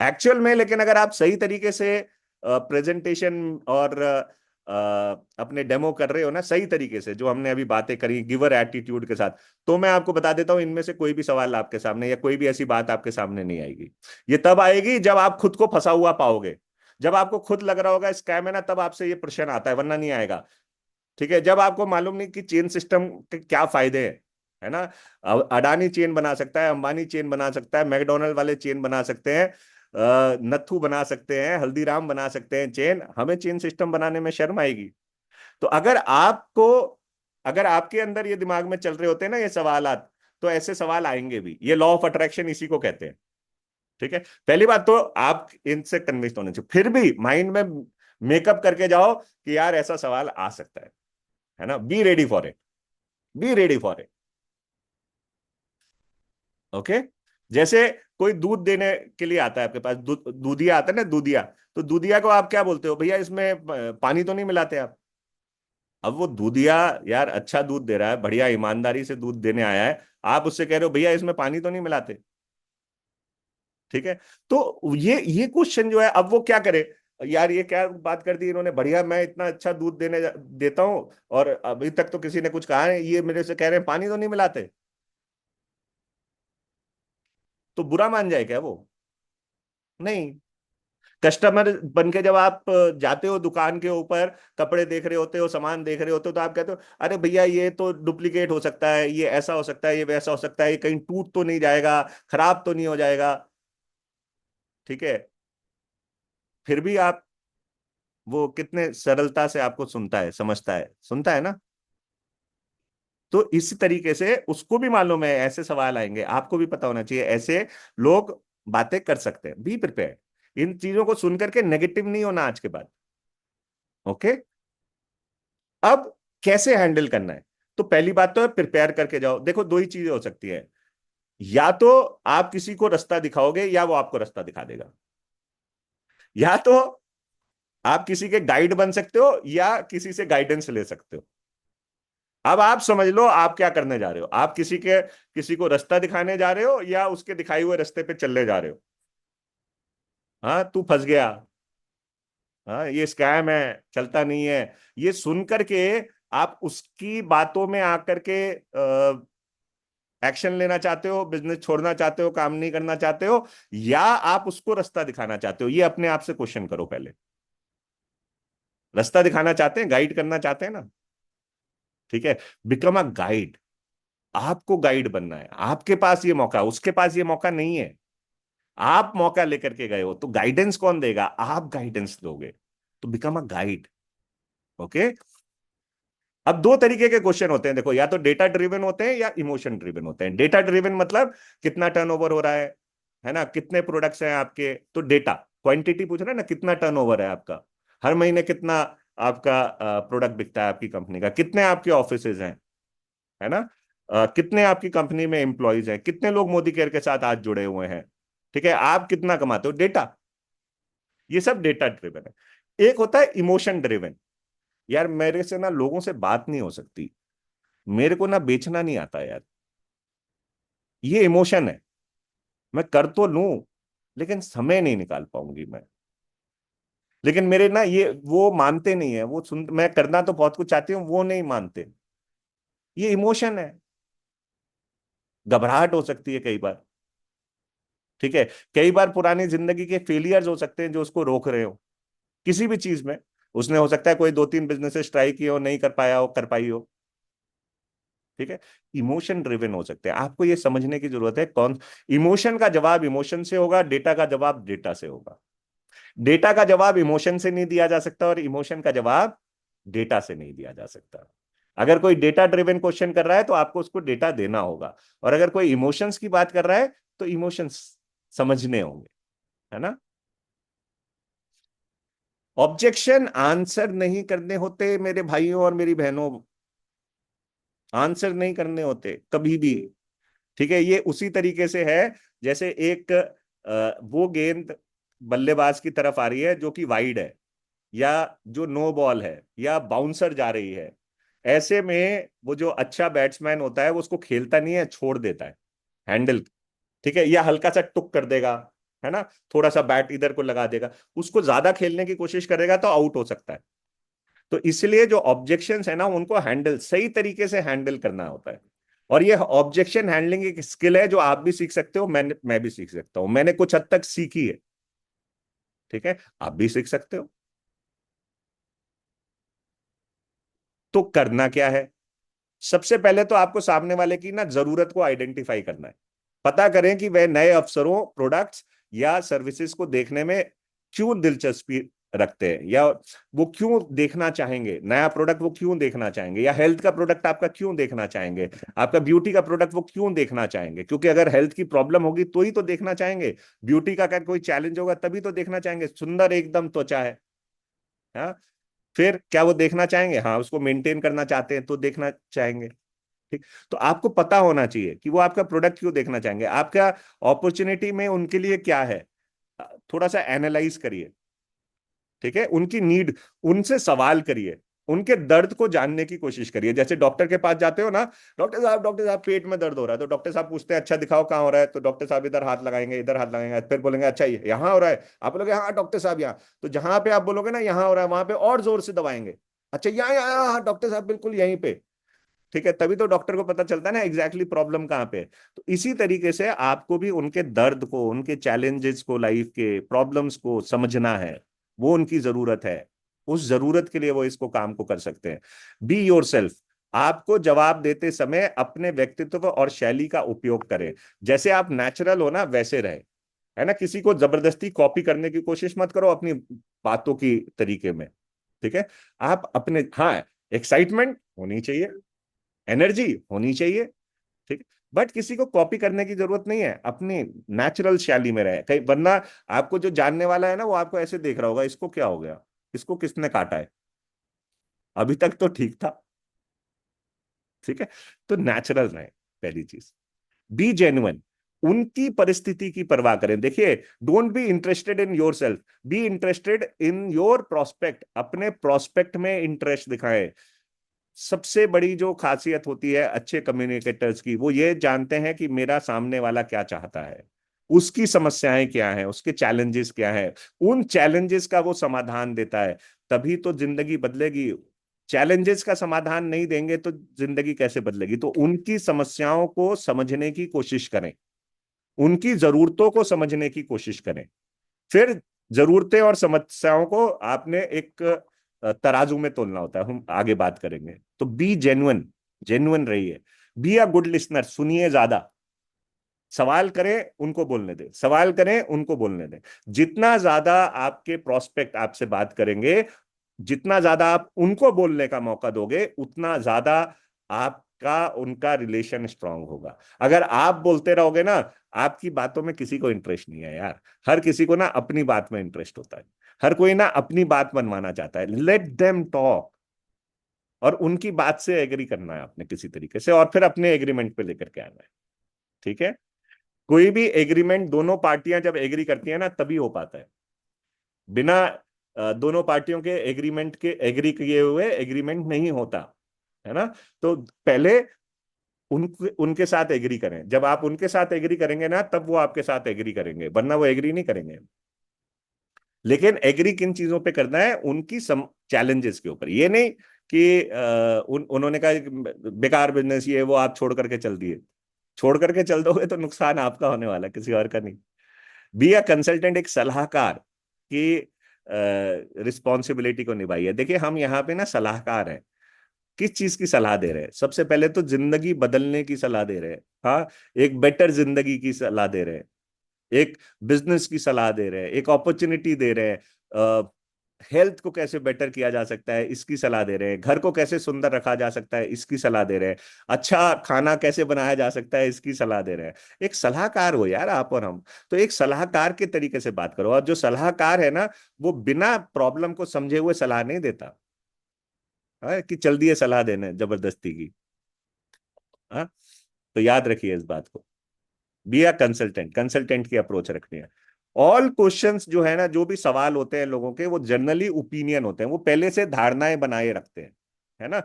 एक्चुअल में लेकिन अगर आप सही तरीके से प्रेजेंटेशन और अपने डेमो कर रहे हो ना, सही तरीके से, जो हमने अभी बातें करी गिवर एटीट्यूड के साथ, तो मैं आपको बता देता हूं, इनमें से कोई भी सवाल आपके सामने या कोई भी ऐसी बात आपके सामने नहीं आएगी। ये तब आएगी जब आप खुद को फंसा हुआ पाओगे, जब आपको खुद लग रहा होगा स्कैम है ना, तब आपसे ये प्रश्न आता है, वरना नहीं आएगा। ठीक है। जब आपको मालूम नहीं कि चेन सिस्टम के क्या फायदे हैं, है ना। अडानी चेन बना सकता है, अंबानी चेन बना सकता है, मैकडोनल्ड वाले चेन बना सकते हैं, नथु बना सकते हैं, हल्दीराम बना सकते हैं चेन, हमें चेन सिस्टम बनाने में शर्म आएगी? तो अगर आपके अंदर ये दिमाग में चल रहे होते हैं ना ये सवालात, तो ऐसे सवाल आएंगे भी। ये लॉ ऑफ अट्रैक्शन इसी को कहते हैं। ठीक है। पहली बात तो आप इनसे कन्विंस होने चाहिए, फिर भी माइंड में मेकअप करके जाओ कि यार ऐसा सवाल आ सकता है ना। Be ready for it, be ready for it. Okay. जैसे कोई दूध देने के लिए आता है आपके पास, दूधिया आता है ना, दूधिया। तो दूधिया को आप क्या बोलते हो? भैया इसमें पानी तो नहीं मिलाते आप? अब वो दूधिया यार अच्छा दूध दे रहा है, बढ़िया ईमानदारी से दूध देने आया है, आप उससे कह रहे हो भैया इसमें पानी तो नहीं मिलाते? ठीक है। तो ये क्वेश्चन जो है, अब वो क्या करे? यार ये क्या बात कर दी इन्होंने, बढ़िया मैं इतना अच्छा दूध देता हूं और अभी तक तो किसी ने कुछ कहा है, ये मेरे से कह रहे हैं पानी तो नहीं मिलाते। तो बुरा मान जाए क्या वो? नहीं। कस्टमर बन के जब आप जाते हो दुकान के ऊपर, कपड़े देख रहे होते हो, सामान देख रहे होते हो, तो आप कहते हो अरे भैया ये तो डुप्लीकेट हो सकता है, ये ऐसा हो सकता है, ये वैसा हो सकता है, ये कहीं टूट तो नहीं जाएगा, खराब तो नहीं हो जाएगा। ठीक है। फिर भी आप, वो कितने सरलता से आपको सुनता है ना। तो इस तरीके से उसको भी मालूम है ऐसे सवाल आएंगे, आपको भी पता होना चाहिए ऐसे लोग बातें कर सकते हैं। बी प्रिपेयर, इन चीजों को सुनकर के नेगेटिव नहीं होना आज के बाद। ओके। अब कैसे हैंडल करना है? तो पहली बात तो है प्रिपेयर करके जाओ। देखो दो ही चीजें हो सकती है, या तो आप किसी को रास्ता दिखाओगे या वो आपको रास्ता दिखा देगा, या तो आप किसी के गाइड बन सकते हो या किसी से गाइडेंस ले सकते हो। अब आप समझ लो आप क्या करने जा रहे हो, आप किसी को रास्ता दिखाने जा रहे हो या उसके दिखाई हुए रास्ते पे चलने जा रहे हो। हाँ, तू फंस गया, हाँ ये स्कैम है, चलता नहीं है, ये सुन करके आप उसकी बातों में आकर के एक्शन लेना चाहते हो, बिजनेस छोड़ना चाहते हो, काम नहीं करना चाहते हो, या आप उसको रास्ता दिखाना चाहते हो? ये अपने आप से क्वेश्चन करो पहले। रास्ता दिखाना चाहते हैं, गाइड करना चाहते हैं ना? ठीक है। Become a guide. आपको गाइड बनना है, आपके पास ये मौका, उसके पास ये मौका नहीं है। आप मौका लेकर के गए हो, तो गाइडेंस कौन देगा? आप गाइडेंस दोगे। तो बिकम अ गाइड। ओके। अब दो तरीके के क्वेश्चन होते हैं, देखो, या तो डेटा ड्रिवन होते हैं या इमोशन ड्रिवन होते हैं। डेटा ड्रिवन मतलब कितना टर्नओवर हो रहा है ना, कितने प्रोडक्ट्स हैं आपके, तो डेटा क्वांटिटी पूछ रहे हैं ना, कितना टर्नओवर है आपका, हर महीने कितना आपका प्रोडक्ट बिकता है आपकी कंपनी का, कितने आपके ऑफिसेज हैं, है ना, कितने आपकी कंपनी में एम्प्लॉयज हैं, कितने लोग मोदी केयर के साथ आज जुड़े हुए हैं, ठीक है, आप कितना कमाते हो, डेटा। ये सब डेटा ड्रिवन है। एक होता है इमोशन ड्रिवन। यार मेरे से ना लोगों से बात नहीं हो सकती, मेरे को ना बेचना नहीं आता यार, ये इमोशन है। मैं कर तो लूं, लेकिन समय नहीं निकाल पाऊंगी मैं। लेकिन मेरे ना ये वो मानते नहीं है, वो सुन, मैं करना तो बहुत कुछ चाहती हूँ, वो नहीं मानते। ये इमोशन है। घबराहट हो सकती है कई बार, ठीक है, कई बार पुरानी जिंदगी के फेलियर्स हो सकते हैं जो उसको रोक रहे हो किसी भी चीज में। उसने हो सकता है कोई दो तीन बिजनेसेस ट्राई किए हो, नहीं कर पाया हो, कर पाई हो, ठीक है। इमोशन ड्रिवन हो सकते हैं, आपको ये समझने की जरूरत है कौन। इमोशन का जवाब इमोशन से होगा, डेटा का जवाब डेटा से होगा। डेटा का जवाब इमोशन से नहीं दिया जा सकता, और इमोशन का जवाब डेटा से नहीं दिया जा सकता। अगर कोई डेटा ड्रिवन क्वेश्चन कर रहा है तो आपको उसको डेटा देना होगा, और अगर कोई इमोशंस की बात कर रहा है तो इमोशंस समझने होंगे, है ना। ऑब्जेक्शन आंसर नहीं करने होते मेरे भाइयों और मेरी बहनों, आंसर नहीं करने होते कभी भी, ठीक है। ये उसी तरीके से है जैसे एक वो गेंद बल्लेबाज की तरफ आ रही है जो कि वाइड है, या जो नो बॉल है, या बाउंसर जा रही है। ऐसे में वो जो अच्छा बैट्समैन होता है वो उसको खेलता नहीं है, छोड़ देता है हैंडल, ठीक है, या हल्का सा टुक कर देगा, है ना, थोड़ा सा बैट इधर को लगा देगा। उसको ज्यादा खेलने की कोशिश करेगा तो आउट हो सकता है। तो इसलिए जो ऑब्जेक्शंस है ना, उनको हैंडल सही तरीके से हैंडल करना होता है। और ये ऑब्जेक्शन हैंडलिंग एक स्किल है जो आप भी सीख सकते हो, मैं भी सीख सकता हूं, मैंने कुछ हद तक सीखी है, ठीक है, आप भी सीख सकते हो। तो करना क्या है? सबसे पहले तो आपको सामने वाले की ना जरूरत को आइडेंटिफाई करना है। पता करें कि वह नए अवसरों, प्रोडक्ट्स या सर्विसेज को देखने में क्यों दिलचस्पी रखते हैं, या वो क्यों देखना चाहेंगे, नया प्रोडक्ट वो क्यों देखना चाहेंगे, या हेल्थ का प्रोडक्ट आपका क्यों देखना चाहेंगे, आपका ब्यूटी का प्रोडक्ट वो क्यों देखना चाहेंगे। क्योंकि अगर हेल्थ की प्रॉब्लम होगी तो ही तो देखना चाहेंगे, ब्यूटी का अगर कोई चैलेंज होगा तभी तो देखना चाहेंगे। सुंदर एकदम त्वचा है, हाँ, फिर क्या वो देखना चाहेंगे? हाँ, उसको मेंटेन करना चाहते हैं तो देखना चाहेंगे, ठीक। तो आपको पता होना चाहिए कि वो आपका प्रोडक्ट क्यों देखना चाहेंगे, आपका अपॉर्चुनिटी में उनके लिए क्या है। थोड़ा सा एनालाइज करिए, ठीक है, उनकी नीड, उनसे सवाल करिए, उनके दर्द को जानने की कोशिश करिए। जैसे डॉक्टर के पास जाते हो ना, डॉक्टर साहब पेट में दर्द हो रहा है, तो डॉक्टर साहब पूछते हैं अच्छा दिखाओ कहाँ हो रहा है, तो डॉक्टर साहब इधर हाथ लगाएंगे, इधर हाथ लगाएंगे, फिर बोलेंगे अच्छा ये यहाँ हो रहा है, आप बोलोगे हाँ डॉक्टर साहब यहाँ, तो जहां पे आप बोलोगे ना यहाँ हो रहा है, वहां पे और जोर से दबाएंगे, अच्छा यहाँ यहाँ हाँ डॉक्टर साहब बिल्कुल यहीं पे, ठीक है। तभी तो डॉक्टर को पता चलता है ना एग्जैक्टली प्रॉब्लम कहाँ पे है। तो इसी तरीके से आपको भी उनके दर्द को, उनके चैलेंजेस को, लाइफ के प्रॉब्लम्स को समझना है। वो उनकी जरूरत है, उस जरूरत के लिए वो इसको काम को कर सकते हैं। Be your self. आपको जवाब देते समय अपने व्यक्तित्व और शैली का उपयोग करें। जैसे आप नेचुरल हो ना वैसे रहे, है ना, किसी को जबरदस्ती कॉपी करने की कोशिश मत करो अपनी बातों की तरीके में, ठीक है। आप अपने, हाँ, एक्साइटमेंट होनी चाहिए, एनर्जी होनी चाहिए, ठीक। बट किसी को कॉपी करने की जरूरत नहीं है, अपनी नेचुरल शैली में रहे कहीं, वरना आपको जो जानने वाला है ना वो आपको ऐसे देख रहा होगा, इसको क्या हो गया, इसको किसने काटा है, अभी तक तो ठीक था, ठीक है। तो नेचुरल रहे, पहली चीज। B genuine. उनकी परिस्थिति की परवाह करें। देखिए, don't be interested in your self, be interested in your prospect. अपने प्रोस्पेक्ट में इंटरेस्ट दिखाएं। सबसे बड़ी जो खासियत होती है अच्छे कम्युनिकेटर्स की, वो ये जानते हैं कि मेरा सामने वाला क्या चाहता है, उसकी समस्याएं क्या हैं, उसके चैलेंजेस क्या हैं, उन चैलेंजेस का वो समाधान देता है, तभी तो जिंदगी बदलेगी। चैलेंजेस का समाधान नहीं देंगे तो जिंदगी कैसे बदलेगी? तो उनकी समस्याओं को समझने की कोशिश करें, उनकी जरूरतों को समझने की कोशिश करें। फिर जरूरतें और समस्याओं को आपने एक तराजू में तोलना होता है, हम आगे बात करेंगे। तो बी जेन्युइन, जेन्युइन रहिए। बी अ गुड लिसनर, सुनिए ज्यादा, सवाल करें उनको बोलने दें, सवाल करें उनको बोलने दें। जितना ज्यादा आपके प्रोस्पेक्ट आपसे बात करेंगे, जितना ज्यादा आप उनको बोलने का मौका दोगे, उतना ज्यादा आपका उनका रिलेशन स्ट्रांग होगा। अगर आप बोलते रहोगे ना, आपकी बातों में किसी को इंटरेस्ट नहीं है यार। हर किसी को ना अपनी बात में इंटरेस्ट होता है, हर कोई ना अपनी बात मनवाना चाहता है। लेट देम टॉक, और उनकी बात से एग्री करना है आपने किसी तरीके से, और फिर अपने एग्रीमेंट पे लेकर के आना है। ठीक है। कोई भी एग्रीमेंट दोनों पार्टियां जब एग्री करती है ना, तभी हो पाता है। बिना दोनों पार्टियों के एग्रीमेंट के, एग्री किए हुए एग्रीमेंट नहीं होता है ना। तो पहले उनके साथ एग्री करें। जब आप उनके साथ एग्री करेंगे ना, तब वो आपके साथ एग्री करेंगे, वरना वो एग्री नहीं करेंगे। लेकिन एग्री किन चीजों पे करना है, उनकी सम चैलेंजेस के ऊपर। ये नहीं कि उन्होंने कहा बेकार बिजनेस ये वो, आप छोड़ करके चल दिए। छोड़ करके चल दोगे तो नुकसान आपका होने वाला है, किसी और का नहीं। बी अ कंसल्टेंट, एक सलाहकार की रिस्पॉन्सिबिलिटी को निभाइए। देखिए हम यहाँ पे ना सलाहकार हैं। किस चीज की सलाह दे रहे हैं? सबसे पहले तो जिंदगी बदलने की सलाह दे रहे हैं। हाँ, एक बेटर जिंदगी की सलाह दे रहे हैं, एक बिजनेस की सलाह दे रहे हैं, एक अपॉर्चुनिटी दे रहे हैं, हेल्थ को कैसे बेटर किया जा सकता है इसकी सलाह दे रहे हैं, घर को कैसे सुंदर रखा जा सकता है इसकी सलाह दे रहे हैं, अच्छा खाना कैसे बनाया जा सकता है इसकी सलाह दे रहे हैं। एक सलाहकार हो यार आप और हम। तो एक सलाहकार के तरीके से बात करो। और जो सलाहकार है ना, वो बिना प्रॉब्लम को समझे हुए सलाह नहीं देता, हाँ, कि चल दिए सलाह देने जबरदस्ती की। हाँ, तो याद रखिए इस बात को। बी अ कंसल्टेंट, कंसल्टेंट की अप्रोच रखनी है। ऑल क्वेश्चंस जो है ना, जो भी सवाल होते हैं लोगों के, वो जनरली ओपिनियन होते हैं, वो पहले से धारणाएं बनाए रखते हैं, है ना।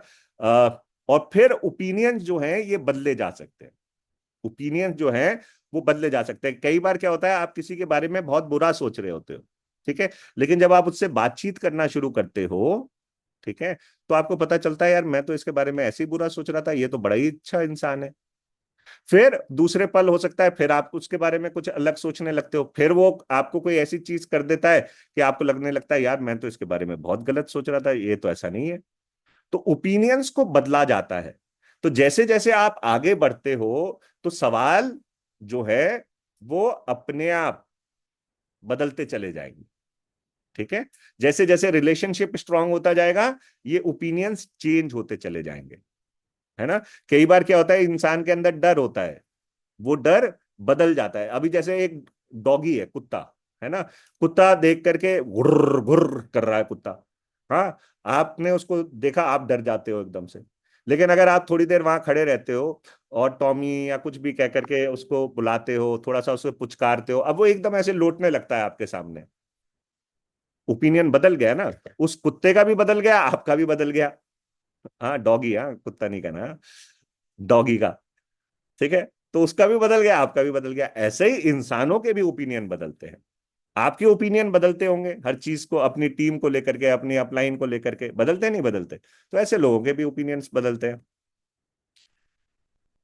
और फिर ओपिनियंस जो हैं ये बदले जा सकते हैं। ओपिनियंस जो हैं वो बदले जा सकते हैं। कई बार क्या होता है, आप किसी के बारे में बहुत बुरा सोच रहे होते हो, ठीक है, लेकिन जब आप उससे बातचीत करना शुरू करते हो, ठीक है, तो आपको पता चलता है यार मैं तो इसके बारे में ऐसे ही बुरा सोच रहा था, ये तो बड़ा ही अच्छा इंसान है। फिर दूसरे पल हो सकता है, फिर आप उसके बारे में कुछ अलग सोचने लगते हो, फिर वो आपको कोई ऐसी चीज कर देता है कि आपको लगने लगता है यार मैं तो इसके बारे में बहुत गलत सोच रहा था, ये तो ऐसा नहीं है। तो ओपिनियंस को बदला जाता है। तो जैसे जैसे आप आगे बढ़ते हो, तो सवाल जो है वो अपने आप बदलते चले जाएंगे। ठीक है। जैसे जैसे रिलेशनशिप स्ट्रांग होता जाएगा, ये ओपिनियंस चेंज होते चले जाएंगे, है ना। कई बार क्या होता है, इंसान के अंदर डर होता है, वो डर बदल जाता है। अभी जैसे एक डॉगी है, कुत्ता है ना, कुत्ता देख करके घुर्र घुर्र कर रहा है कुत्ता। हाँ, आपने उसको देखा, आप डर जाते हो एकदम से। लेकिन अगर आप थोड़ी देर वहां खड़े रहते हो और टॉमी या कुछ भी कह करके उसको बुलाते हो, थोड़ा सा उसको पुचकारते हो, अब वो एकदम ऐसे लौटने लगता है आपके सामने। ओपिनियन बदल गया ना, उस कुत्ते का भी बदल गया, आपका भी बदल गया। हाँ डॉगी, हाँ कुत्ता नहीं कहना, डॉगी का। ठीक है। तो उसका भी बदल गया, आपका भी बदल गया। ऐसे ही इंसानों के भी ओपिनियन बदलते हैं। आपके ओपिनियन बदलते होंगे हर चीज को, अपनी टीम को लेकर के, अपनी अपलाइन को लेकर के, बदलते नहीं बदलते? तो ऐसे लोगों के भी ओपिनियंस बदलते हैं।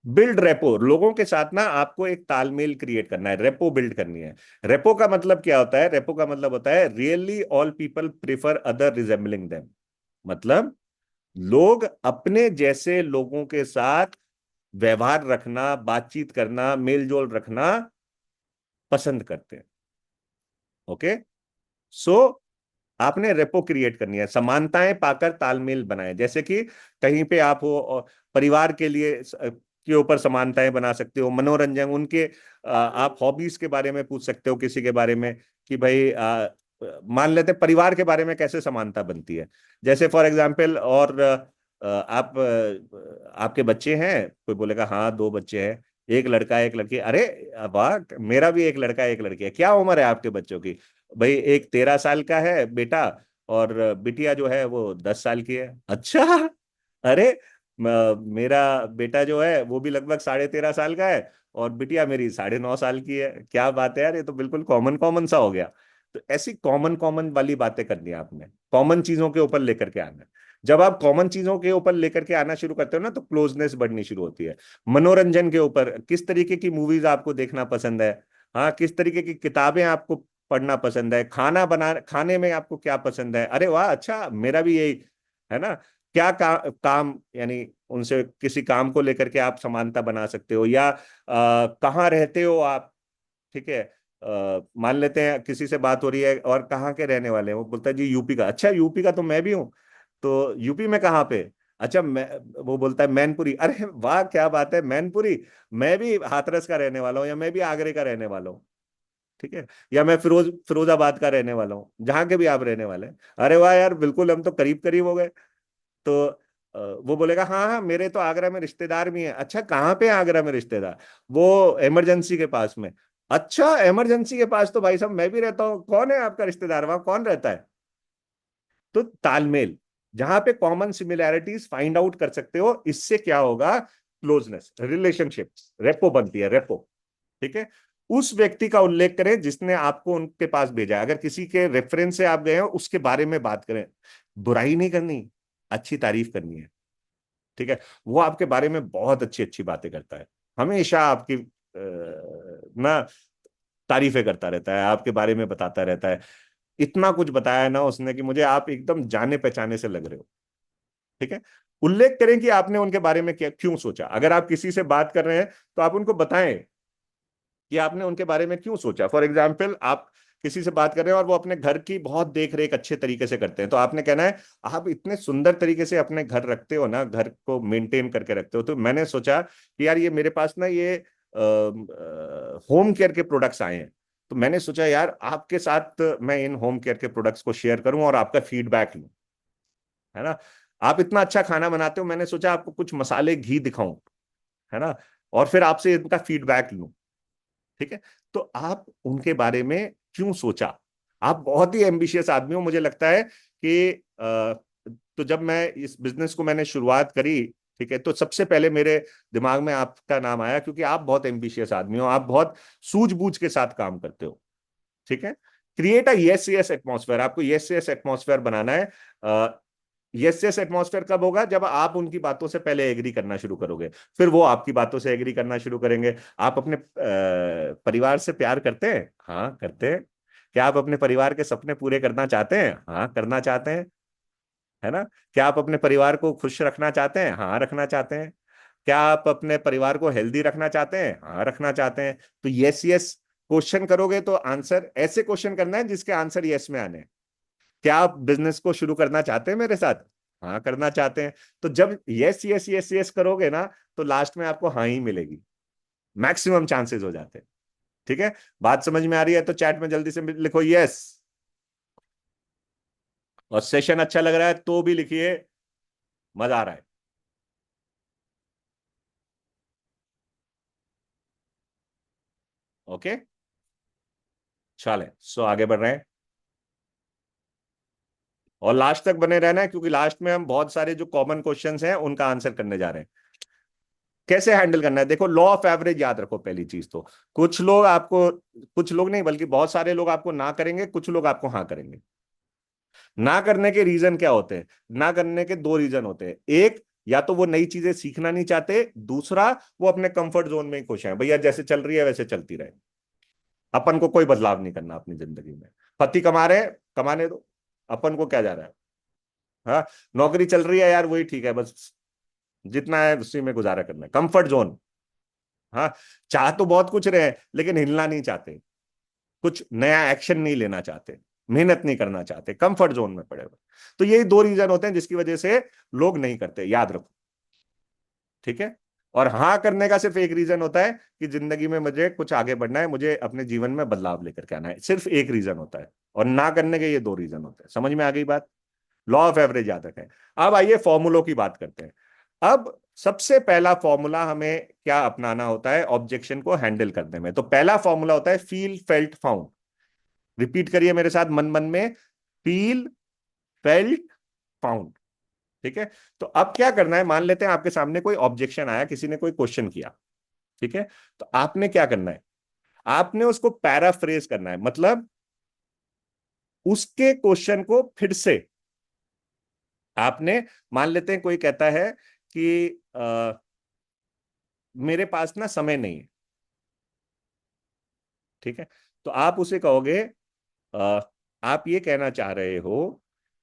बिल्ड रेपो, लोगों के साथ ना आपको एक तालमेल क्रिएट करना है, रेपो बिल्ड करनी है। रेपो का मतलब क्या होता है? रेपो का मतलब होता है really all people prefer other resembling them. मतलब लोग अपने जैसे लोगों के साथ व्यवहार रखना, बातचीत करना, मेल जोल रखना पसंद करते हैं। ओके। सो आपने रेपो क्रिएट करनी है, समानताएं पाकर तालमेल बनाए। जैसे कि कहीं पे आप हो और परिवार के लिए के ऊपर समानताएं बना सकते हो, मनोरंजन उनके, आप हॉबीज के बारे में पूछ सकते हो किसी के बारे में कि भाई मान लेते हैं परिवार के बारे में कैसे समानता बनती है। जैसे फॉर एग्जांपल, और आप आपके बच्चे हैं, कोई बोलेगा हाँ दो बच्चे हैं, एक लड़का एक लड़की। अरे वाह, मेरा भी एक लड़का एक लड़की है। क्या उम्र है आपके बच्चों की? भाई एक 13 साल का है बेटा, और बिटिया जो है वो 10 साल की है। अच्छा, अरे मेरा बेटा जो है वो भी लगभग 13.5 साल का है, और बिटिया मेरी 9.5 साल की है। क्या बात है यार, ये तो बिल्कुल कॉमन कॉमन सा हो गया। तो ऐसी कॉमन कॉमन वाली बातें करनी है आपने, कॉमन चीजों के ऊपर लेकर के आना है। जब आप कॉमन चीजों के ऊपर लेकर के आना शुरू करते हो ना, तो क्लोजनेस बढ़नी शुरू होती है। मनोरंजन के ऊपर, किस तरीके की मूवीज आपको देखना पसंद है, हाँ, किस तरीके की किताबें आपको पढ़ना पसंद है, खाना बना, खाने में आपको क्या पसंद है? अरे वाह, अच्छा मेरा भी यही है ना। क्या काम, यानी उनसे किसी काम को लेकर के आप समानता बना सकते हो, या कहाँ रहते हो आप। ठीक है, मान लेते हैं किसी से बात हो रही है और कहाँ के रहने वाले हैं, वो बोलता है जी यूपी का। अच्छा, यूपी का तो मैं भी हूँ। तो यूपी में कहाँ पे? अच्छा, मैं, वो बोलता है मैनपुरी। अरे वाह, क्या बात है, मैनपुरी। मैं भी हाथरस का रहने वाला हूँ, या मैं भी आगरे का रहने वाला हूँ। ठीक है, या मैं फिरोजाबाद का रहने वाला हूँ, जहां के भी आप रहने वाले हैं। अरे वाह यार, बिल्कुल हम तो करीब करीब हो गए। तो वो बोलेगा हाँ हाँ, मेरे तो आगरा में रिश्तेदार भी हैं। अच्छा, कहाँ पे है आगरा में रिश्तेदार? वो इमरजेंसी के पास में। अच्छा, इमरजेंसी के पास तो भाई साहब मैं भी रहता हूँ। कौन है आपका रिश्तेदार, वहां कौन रहता है? तो तालमेल, जहां पे कॉमन सिमिलैरिटीज फाइंड आउट कर सकते हो, इससे क्या होगा? क्लोजनेस, रिलेशनशिप, रेपो बनती है, रेपो। ठीक है, उस व्यक्ति का उल्लेख करें जिसने आपको उनके पास भेजा है। अगर किसी के रेफरेंस से आप गए हो, उसके बारे में बात करें। बुराई नहीं करनी, अच्छी तारीफ करनी है। ठीक है, वो आपके बारे में बहुत अच्छी अच्छी बातें करता है, हमेशा आपकी ना तारीफें करता रहता है, आपके बारे में बताता रहता है। इतना कुछ बताया ना उसने कि मुझे आप एकदम जाने पहचाने से लग रहे हो। ठीक है, उल्लेख करें कि आपने उनके बारे में क्या क्यों सोचा। अगर आप किसी से बात कर रहे हैं तो आप उनको बताएं कि आपने उनके बारे में क्यों सोचा। फॉर एग्जाम्पल, आप किसी से बात कर रहे हैं और वो अपने घर की बहुत देख रेख अच्छे तरीके से करते हैं, तो आपने कहना है आप इतने सुंदर तरीके से अपने घर रखते हो ना, घर को मेंटेन करके रखते हो, तो मैंने सोचा कि यार ये मेरे पास ना ये होम केयर के प्रोडक्ट्स आए हैं, तो मैंने सोचा यार आपके साथ मैं इन होम केयर के प्रोडक्ट्स को शेयर करूं और आपका फीडबैक लूं। है ना, आप इतना अच्छा खाना बनाते हो, मैंने सोचा आपको कुछ मसाले घी दिखाऊं। है ना, और फिर आपसे इनका फीडबैक लूं। ठीक है, तो आप उनके बारे में क्यों सोचा? आप बहुत ही एम्बिशियस आदमी हो, मुझे लगता है कि तो जब मैं इस बिजनेस को मैंने शुरुआत करी, ठीक है, तो सबसे पहले मेरे दिमाग में आपका नाम आया, क्योंकि आप बहुत एम्बिशियस आदमी हो, आप बहुत सूझबूझ के साथ काम करते हो। ठीक है, create a yes yes atmosphere, आपको यस यस एटमॉस्फेयर बनाना है। यस यस एटमॉस्फेयर कब होगा? जब आप उनकी बातों से पहले एग्री करना शुरू करोगे, फिर वो आपकी बातों से एग्री करना शुरू करेंगे। आप अपने परिवार से प्यार करते हैं? हाँ, करते हैं। क्या आप अपने परिवार के सपने पूरे करना चाहते हैं? हाँ, करना चाहते हैं। है ना, क्या आप अपने परिवार को खुश रखना चाहते हैं? हाँ, रखना चाहते हैं। क्या आप अपने परिवार को हेल्दी रखना चाहते हैं? हाँ, रखना चाहते हैं। तो यस यस क्वेश्चन करोगे तो आंसर, ऐसे क्वेश्चन करना है जिसके आंसर यस में आने हैं। क्या आप बिजनेस को शुरू करना चाहते हैं मेरे साथ? हाँ, करना चाहते हैं। तो जब यस यस यस यस करोगे ना, तो लास्ट में आपको हाँ ही मिलेगी, मैक्सिमम चांसेस हो जाते हैं। ठीक है, बात समझ में आ रही है तो चैट में जल्दी से लिखो यस। और सेशन अच्छा लग रहा है तो भी लिखिए मजा आ रहा है। ओके, चले सो आगे बढ़ रहे हैं, और लास्ट तक बने रहना है, क्योंकि लास्ट में हम बहुत सारे जो कॉमन क्वेश्चंस हैं उनका आंसर करने जा रहे हैं। कैसे हैंडल करना है? देखो, लॉ ऑफ एवरेज याद रखो पहली चीज तो। कुछ लोग आपको, कुछ लोग नहीं बल्कि बहुत सारे लोग आपको ना करेंगे, कुछ लोग आपको हाँ करेंगे। ना करने के रीजन क्या होते हैं? ना करने के दो रीजन होते हैं। एक, या तो वो नई चीजें सीखना नहीं चाहते, दूसरा वो अपने कंफर्ट जोन में ही खुश हैं, भैया जैसे चल रही है वैसे चलती रहे, अपन को कोई बदलाव नहीं करना अपनी जिंदगी में। पति कमा रहे हैं, कमाने दो, अपन को क्या जा रहा है। हाँ, नौकरी चल रही है यार, वही ठीक है, बस जितना है उसी में गुजारा करना है, कंफर्ट जोन। हाँ, चाह तो बहुत कुछ रहे हैं, लेकिन हिलना नहीं चाहते, कुछ नया एक्शन नहीं लेना चाहते, मेहनत नहीं करना चाहते, कंफर्ट जोन में पड़े हुए। तो यही दो रीजन होते हैं जिसकी वजह से लोग नहीं करते, याद रखो। ठीक है, और हाँ करने का सिर्फ एक रीजन होता है कि जिंदगी में मुझे कुछ आगे बढ़ना है, मुझे अपने जीवन में बदलाव लेकर के आना है, सिर्फ एक रीजन होता है। और ना करने के ये दो रीजन होते हैं। समझ में आ गई बात? लॉ ऑफ एवरेज याद रखें। अब आइए फॉर्मूलों की बात करते हैं। अब सबसे पहला फॉर्मूला हमें क्या अपनाना होता है ऑब्जेक्शन को हैंडल करने में? तो पहला फॉर्मूला होता है फील फेल्ट फाउंड। रिपीट करिए मेरे साथ मन मन में, फील फेल्ट फाउंड। ठीक है, तो अब क्या करना है, मान लेते हैं आपके सामने कोई ऑब्जेक्शन आया, किसी ने कोई क्वेश्चन किया। ठीक है, तो आपने क्या करना है? आपने उसको पैराफ्रेज करना है, मतलब उसके क्वेश्चन को फिर से आपने, मान लेते हैं कोई कहता है कि मेरे पास ना समय नहीं है। ठीक है, तो आप उसे कहोगे, अ, आप ये कहना चाह रहे हो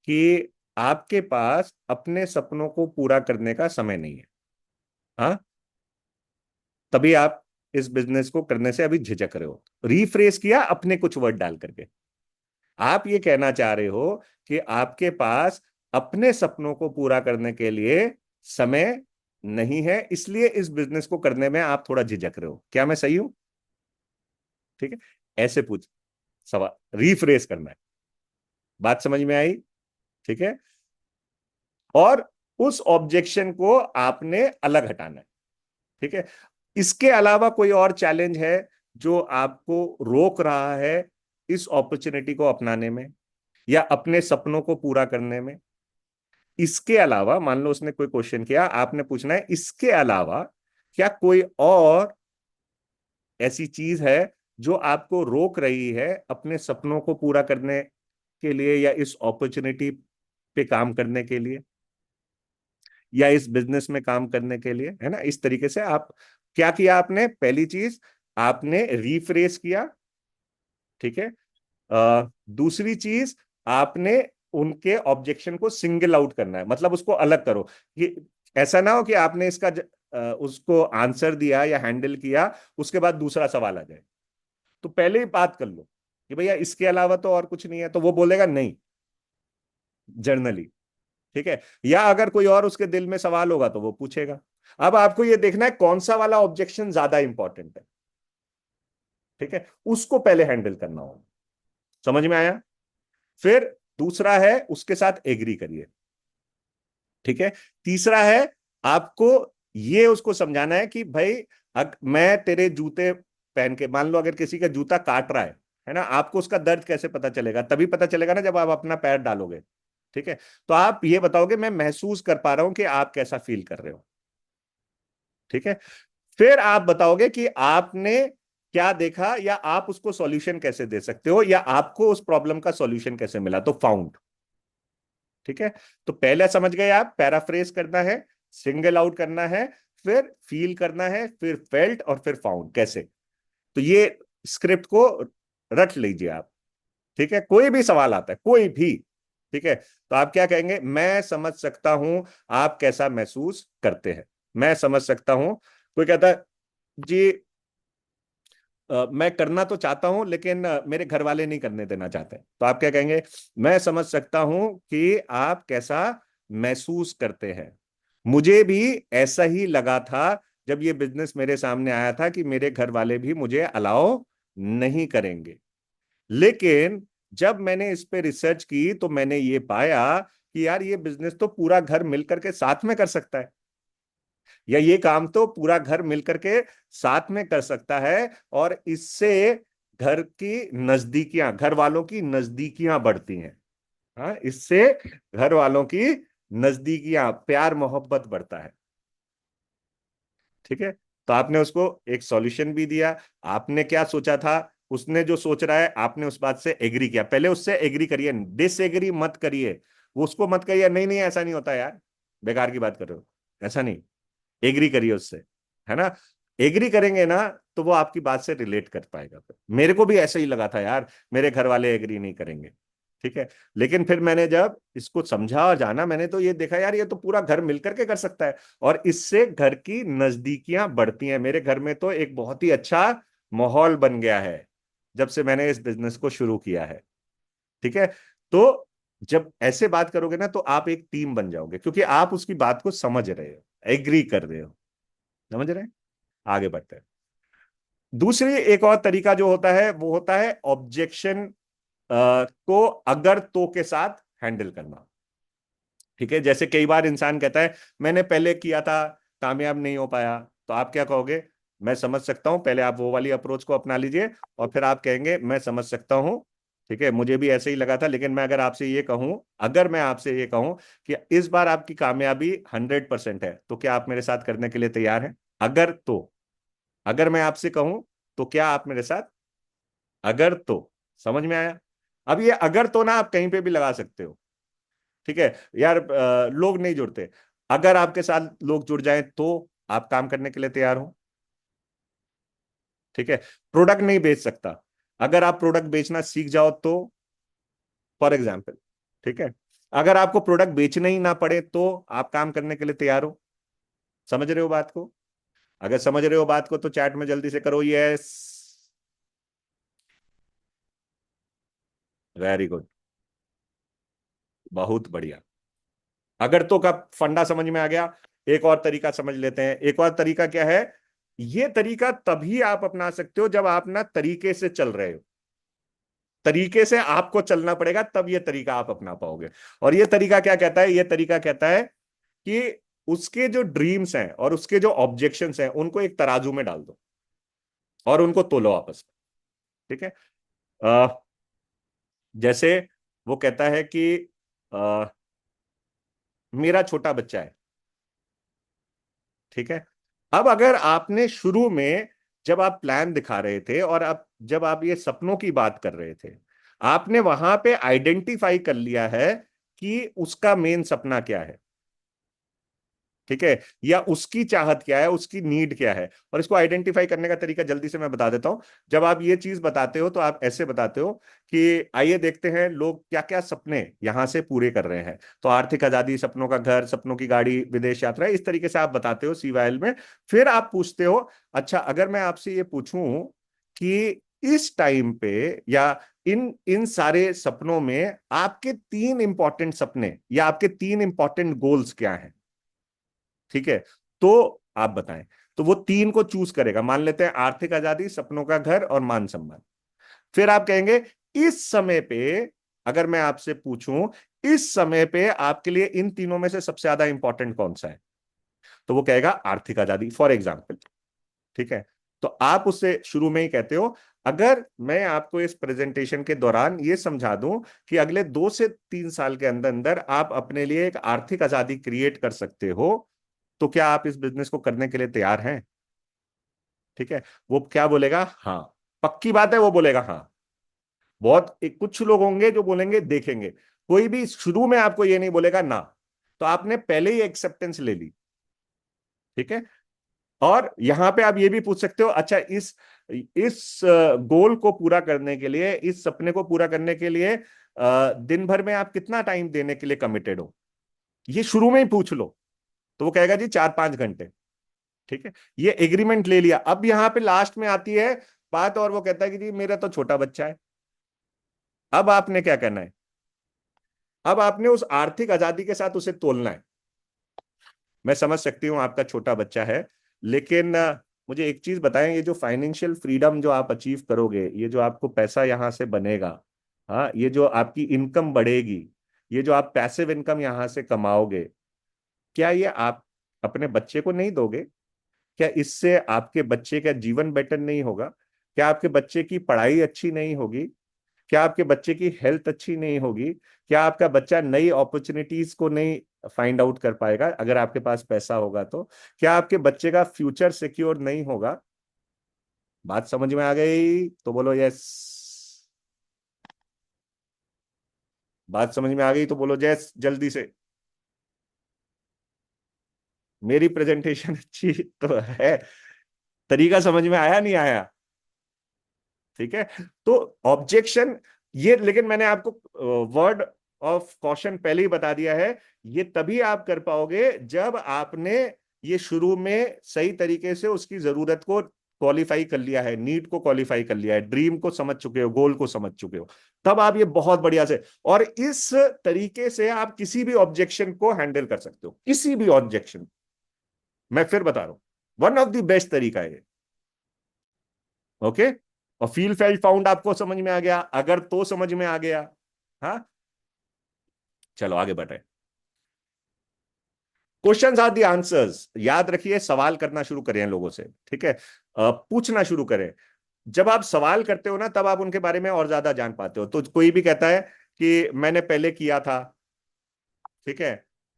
कि आपके पास अपने सपनों को पूरा करने का समय नहीं है। हाँ, तभी आप इस बिजनेस को करने से अभी झिझक रहे हो। रीफ्रेस किया अपने कुछ वर्ड डाल करके, आप ये कहना चाह रहे हो कि आपके पास अपने सपनों को पूरा करने के लिए समय नहीं है, इसलिए इस बिजनेस को करने में आप थोड़ा झिझक रहे हो। क्या मैं सही हूं? ठीक है, ऐसे पूछ, सवाल रीफ्रेस करना है। बात समझ में आई? ठीक है, और उस ऑब्जेक्शन को आपने अलग हटाना है। ठीक है, इसके अलावा कोई और चैलेंज है जो आपको रोक रहा है इस अपॉर्चुनिटी को अपनाने में या अपने सपनों को पूरा करने में? इसके अलावा मान लो उसने कोई क्वेश्चन किया, आपने पूछना है इसके अलावा क्या कोई और ऐसी चीज है जो आपको रोक रही है अपने सपनों को पूरा करने के लिए या इस अपॉर्चुनिटी पे काम करने के लिए या इस बिजनेस में काम करने के लिए, है ना? इस तरीके से आप क्या किया, आपने पहली चीज आपने रीफ्रेस किया। ठीक है, दूसरी चीज आपने उनके ऑब्जेक्शन को सिंगल आउट करना है, मतलब उसको अलग करो। कि ऐसा ना हो कि आपने इसका उसको आंसर दिया या हैंडल किया, उसके बाद दूसरा सवाल आ जाए। तो पहले ही बात कर लो कि भैया इसके अलावा तो और कुछ नहीं है, तो वो बोलेगा नहीं जर्नली। ठीक है, या अगर कोई और उसके दिल में सवाल होगा तो वो पूछेगा। अब आपको ये देखना है कौन सा वाला ऑब्जेक्शन ज्यादा इंपॉर्टेंट है। ठीक है, उसको पहले हैंडल करना होगा। समझ में आया? फिर दूसरा है उसके साथ एग्री करिए। ठीक है, तीसरा है आपको ये उसको समझाना है कि भाई मैं तेरे जूते पहन के, मान लो अगर किसी का जूता काट रहा है ना, आपको उसका दर्द कैसे पता चलेगा? तभी पता चलेगा ना जब आप अपना पैर डालोगे। ठीक है, तो आप ये बताओगे मैं महसूस कर पा रहा हूं कि आप कैसा फील कर रहे हो। ठीक है, फिर आप बताओगे कि आपने क्या देखा या आप उसको सॉल्यूशन कैसे दे सकते हो या आपको उस प्रॉब्लम का सॉल्यूशन कैसे मिला, तो फाउंड। ठीक है, तो पहले समझ गए आप, पैराफ्रेज करना है, सिंगल आउट करना है, फिर फील करना है, फिर फेल्ट और फिर फाउंड कैसे। तो ये स्क्रिप्ट को रट लीजिए आप। ठीक है, कोई भी सवाल आता है कोई भी, ठीक है, तो आप क्या कहेंगे? मैं समझ सकता हूं आप कैसा महसूस करते हैं। मैं समझ सकता हूं। कोई कहता है जी मैं करना तो चाहता हूं लेकिन मेरे घर वाले नहीं करने देना चाहते, तो आप क्या कहेंगे? मैं समझ सकता हूं कि आप कैसा महसूस करते हैं। मुझे भी ऐसा ही लगा था जब ये बिजनेस मेरे सामने आया था कि मेरे घर वाले भी मुझे अलाउ नहीं करेंगे, लेकिन जब मैंने इस पे रिसर्च की तो मैंने ये पाया कि यार ये बिजनेस तो पूरा घर मिलकर के साथ में कर सकता है, या ये काम तो पूरा घर मिलकर के साथ में कर सकता है, और इससे घर की नजदीकियां, घर वालों की नजदीकियां बढ़ती हैं। हाँ, इससे घर वालों की नजदीकियां, प्यार मोहब्बत बढ़ता है। ठीक है, तो आपने उसको एक सॉल्यूशन भी दिया। आपने क्या सोचा था, उसने जो सोच रहा है आपने उस बात से एग्री किया। पहले उससे एग्री करिए, डिसएग्री मत करिए। वो उसको मत कहिए नहीं नहीं ऐसा नहीं होता यार, बेकार की बात कर रहे हो, ऐसा नहीं। एग्री करिए उससे, है ना? एग्री करेंगे ना तो वो आपकी बात से रिलेट कर पाएगा। मेरे को भी ऐसा ही लगा था यार, मेरे घर वाले एग्री नहीं करेंगे। ठीक है, लेकिन फिर मैंने जब इसको समझा और जाना, मैंने तो ये देखा यार ये तो पूरा घर मिलकर के कर सकता है, और इससे घर की नजदीकियां बढ़ती हैं। मेरे घर में तो एक बहुत ही अच्छा माहौल बन गया है जब से मैंने इस बिजनेस को शुरू किया है। ठीक है, तो जब ऐसे बात करोगे ना तो आप एक टीम बन जाओगे, क्योंकि आप उसकी बात को समझ रहे हो, एग्री कर रहे हो। समझ रहे हैं? आगे बढ़ते हैं। दूसरी एक और तरीका जो होता है वो होता है ऑब्जेक्शन को अगर तो के साथ हैंडल करना। ठीक है, जैसे कई बार इंसान कहता है मैंने पहले किया था, कामयाब नहीं हो पाया, तो आप क्या कहोगे? मैं समझ सकता हूं, पहले आप वो वाली अप्रोच को अपना लीजिए, और फिर आप कहेंगे मैं समझ सकता हूं। ठीक है, मुझे भी ऐसे ही लगा था, लेकिन मैं अगर आपसे ये कहूं, अगर मैं आपसे ये कहूं कि इस बार आपकी कामयाबी 100% है, तो क्या आप मेरे साथ करने के लिए तैयार हैं? अगर तो, अगर मैं आपसे कहूं तो क्या आप मेरे साथ? अगर तो, समझ में आया? अब ये अगर तो ना आप कहीं पे भी लगा सकते हो। ठीक है यार, लोग नहीं जुड़ते, अगर आपके साथ लोग जुड़ जाएं तो आप काम करने के लिए तैयार हो। ठीक है, प्रोडक्ट नहीं बेच सकता, अगर आप प्रोडक्ट बेचना सीख जाओ तो, फॉर एग्जाम्पल। ठीक है, अगर आपको प्रोडक्ट बेचना ही ना पड़े तो आप काम करने के लिए तैयार हो? समझ रहे हो बात को? अगर समझ रहे हो बात को तो चैट में जल्दी से करो यस। वेरी गुड, बहुत बढ़िया। अगर तो का फंडा समझ में आ गया। एक और तरीका समझ लेते हैं। एक और तरीका क्या है? ये तरीका तभी आप अपना सकते हो जब आप ना तरीके से चल रहे हो। तरीके से आपको चलना पड़ेगा, तब ये तरीका आप अपना पाओगे। और ये तरीका क्या कहता है? ये तरीका कहता है कि उसके जो ड्रीम्स हैं और उसके जो ऑब्जेक्शंस हैं उनको एक तराजू में डाल दो और उनको तोलो आपस में। ठीक है? अ, जैसे वो कहता है कि अ, मेरा छोटा बच्चा है। ठीक है? अब अगर आपने शुरू में, जब आप प्लान दिखा रहे थे और अब जब आप ये सपनों की बात कर रहे थे, आपने वहां पे आइडेंटिफाई कर लिया है कि उसका मेन सपना क्या है। ठीक है? या उसकी चाहत क्या है, उसकी नीड क्या है। और इसको आइडेंटिफाई करने का तरीका जल्दी से मैं बता देता हूं। जब आप ये चीज बताते हो तो आप ऐसे बताते हो कि आइए देखते हैं लोग क्या क्या सपने यहां से पूरे कर रहे हैं। तो आर्थिक आजादी, सपनों का घर, सपनों की गाड़ी, विदेश यात्रा, इस तरीके से आप बताते हो सीवाइल में। फिर आप पूछते हो, अच्छा अगर मैं आपसे ये पूछूं कि इस टाइम पे या इन इन सारे सपनों में आपके तीन इंपॉर्टेंट सपने या आपके तीन इंपॉर्टेंट गोल्स क्या हैं? ठीक है? तो आप बताएं। तो वो तीन को चूज करेगा। मान लेते हैं आर्थिक आजादी, सपनों का घर और मान सम्मान। फिर आप कहेंगे इस समय पे, अगर मैं आपसे पूछूं इस समय पे आपके लिए इन तीनों में से सबसे ज्यादा इंपॉर्टेंट कौन सा है, तो वो कहेगा आर्थिक आजादी फॉर एग्जाम्पल। ठीक है? तो आप उससे शुरू में ही कहते हो, अगर मैं आपको इस प्रेजेंटेशन के दौरान ये समझा दूं कि अगले 2 से 3 साल के अंदर अंदर आप अपने लिए एक आर्थिक आजादी क्रिएट कर सकते हो, तो क्या आप इस बिजनेस को करने के लिए तैयार हैं? ठीक है? वो क्या बोलेगा? हाँ। पक्की बात है, वो बोलेगा हाँ। कुछ लोग होंगे जो बोलेंगे देखेंगे। कोई भी शुरू में आपको ये नहीं बोलेगा ना। तो आपने पहले ही एक्सेप्टेंस ले ली। ठीक है? और यहां पे आप ये भी पूछ सकते हो, अच्छा इस गोल को पूरा करने के लिए, इस सपने को पूरा करने के लिए दिन भर में आप कितना टाइम देने के लिए कमिटेड हो? ये शुरू में ही पूछ लो। तो वो कहेगा जी 4-5 घंटे। ठीक है? ये एग्रीमेंट ले लिया। अब यहां पे लास्ट में आती है बात और वो कहता है कि जी मेरा तो छोटा बच्चा है। अब आपने क्या करना है? अब आपने उस आर्थिक आजादी के साथ उसे तोलना है। मैं समझ सकती हूँ आपका छोटा बच्चा है, लेकिन मुझे एक चीज बताएं, ये जो फाइनेंशियल फ्रीडम जो आप अचीव करोगे, ये जो आपको पैसा यहां से बनेगा, हाँ, ये जो आपकी इनकम बढ़ेगी, ये जो आप पैसिव इनकम यहां से कमाओगे, क्या ये आप अपने बच्चे को नहीं दोगे? क्या इससे आपके बच्चे का जीवन बेटर नहीं होगा? क्या आपके बच्चे की पढ़ाई अच्छी नहीं होगी? क्या आपके बच्चे की हेल्थ अच्छी नहीं होगी? क्या आपका बच्चा नई अपॉर्चुनिटीज को नहीं फाइंड आउट कर पाएगा अगर आपके पास पैसा होगा तो? क्या आपके बच्चे का फ्यूचर सिक्योर नहीं होगा? बात समझ में आ गई तो बोलो यस। बात समझ में आ गई तो बोलो यस जल्दी से। मेरी प्रेजेंटेशन अच्छी तो है। तरीका समझ में आया नहीं आया? ठीक है? तो ऑब्जेक्शन, ये लेकिन मैंने आपको वर्ड ऑफ कॉशन पहले ही बता दिया है। ये तभी आप कर पाओगे जब आपने ये शुरू में सही तरीके से उसकी जरूरत को क्वालिफाई कर लिया है, नीड को क्वालिफाई कर लिया है, ड्रीम को समझ चुके हो, गोल को समझ चुके हो। तब आप ये बहुत बढ़िया से, और इस तरीके से आप किसी भी ऑब्जेक्शन को हैंडल कर सकते हो, किसी भी ऑब्जेक्शन। मैं फिर बता रहा हूं, वन ऑफ द बेस्ट तरीका है। ओके? और फील फेल्ट फाउंड आपको समझ में आ गया? अगर तो समझ में आ गया। हाँ, चलो आगे बढ़ रहे। Questions are the answers. याद रखिए, सवाल करना शुरू करें लोगों से। ठीक है? पूछना शुरू करें। जब आप सवाल करते हो ना, तब आप उनके बारे में और ज्यादा जान पाते हो। तो कोई भी कहता है कि मैंने पहले किया था, ठीक है,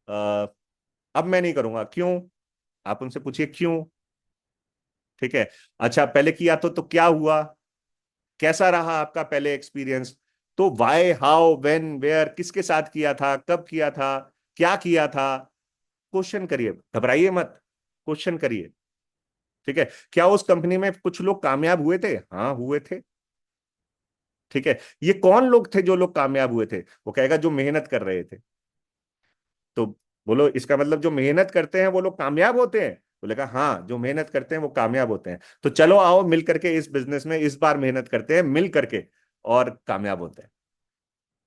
अब मैं नहीं करूंगा, क्यों? आप उनसे पूछिए क्यों। ठीक है? अच्छा पहले किया तो क्या हुआ? कैसा रहा आपका पहले एक्सपीरियंस? तो वाई, हाउ, व्हेन, वेयर, किसके साथ किया था, कब किया था, क्या किया था? क्वेश्चन करिए, घबराइए मत, क्वेश्चन करिए। ठीक है? क्या उस कंपनी में कुछ लोग कामयाब हुए थे? हाँ हुए थे। ठीक है? ये कौन लोग थे जो लोग कामयाब हुए थे? वो कहेगा जो मेहनत कर रहे थे। तो बोलो इसका मतलब जो मेहनत करते हैं वो लोग कामयाब होते हैं? बोले कहा हाँ, जो मेहनत करते हैं वो कामयाब होते हैं। तो चलो आओ मिल करके इस बिजनेस में इस बार मेहनत करते हैं मिल करके, और कामयाब होते हैं।